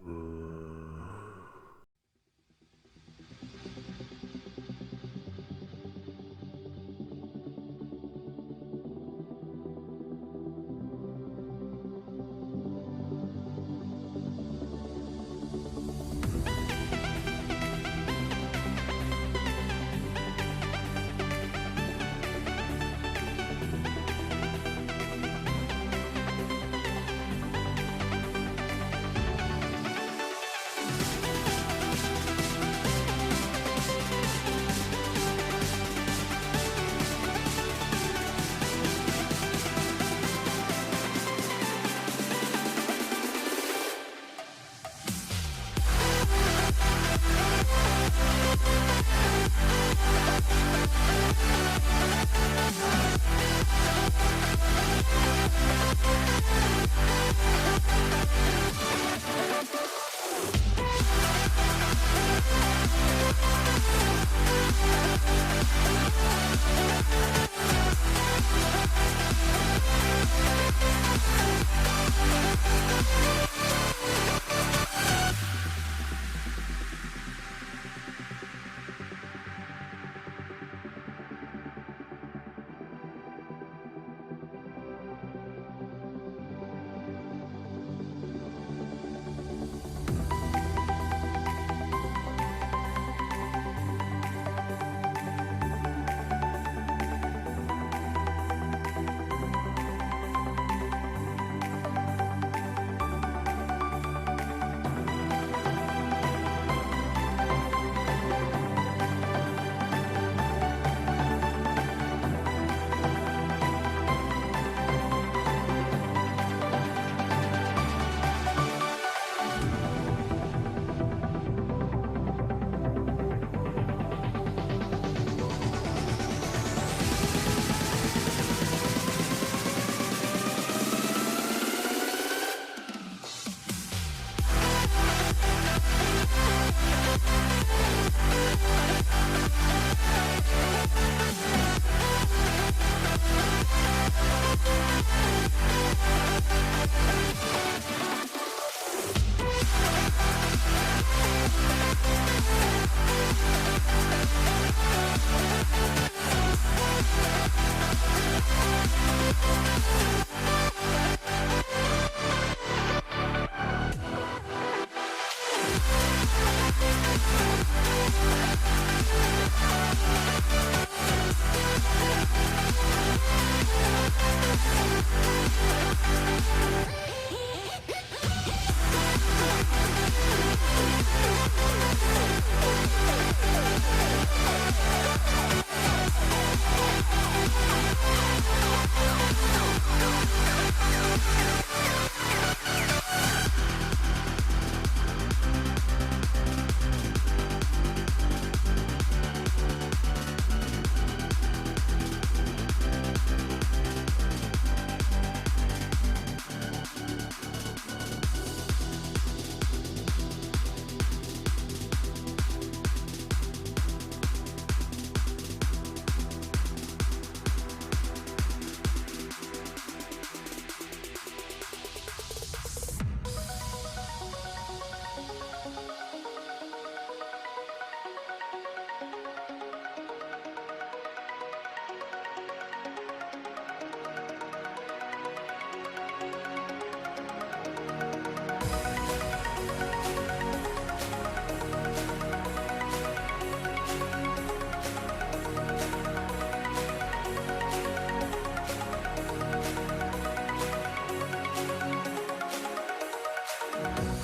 Bye.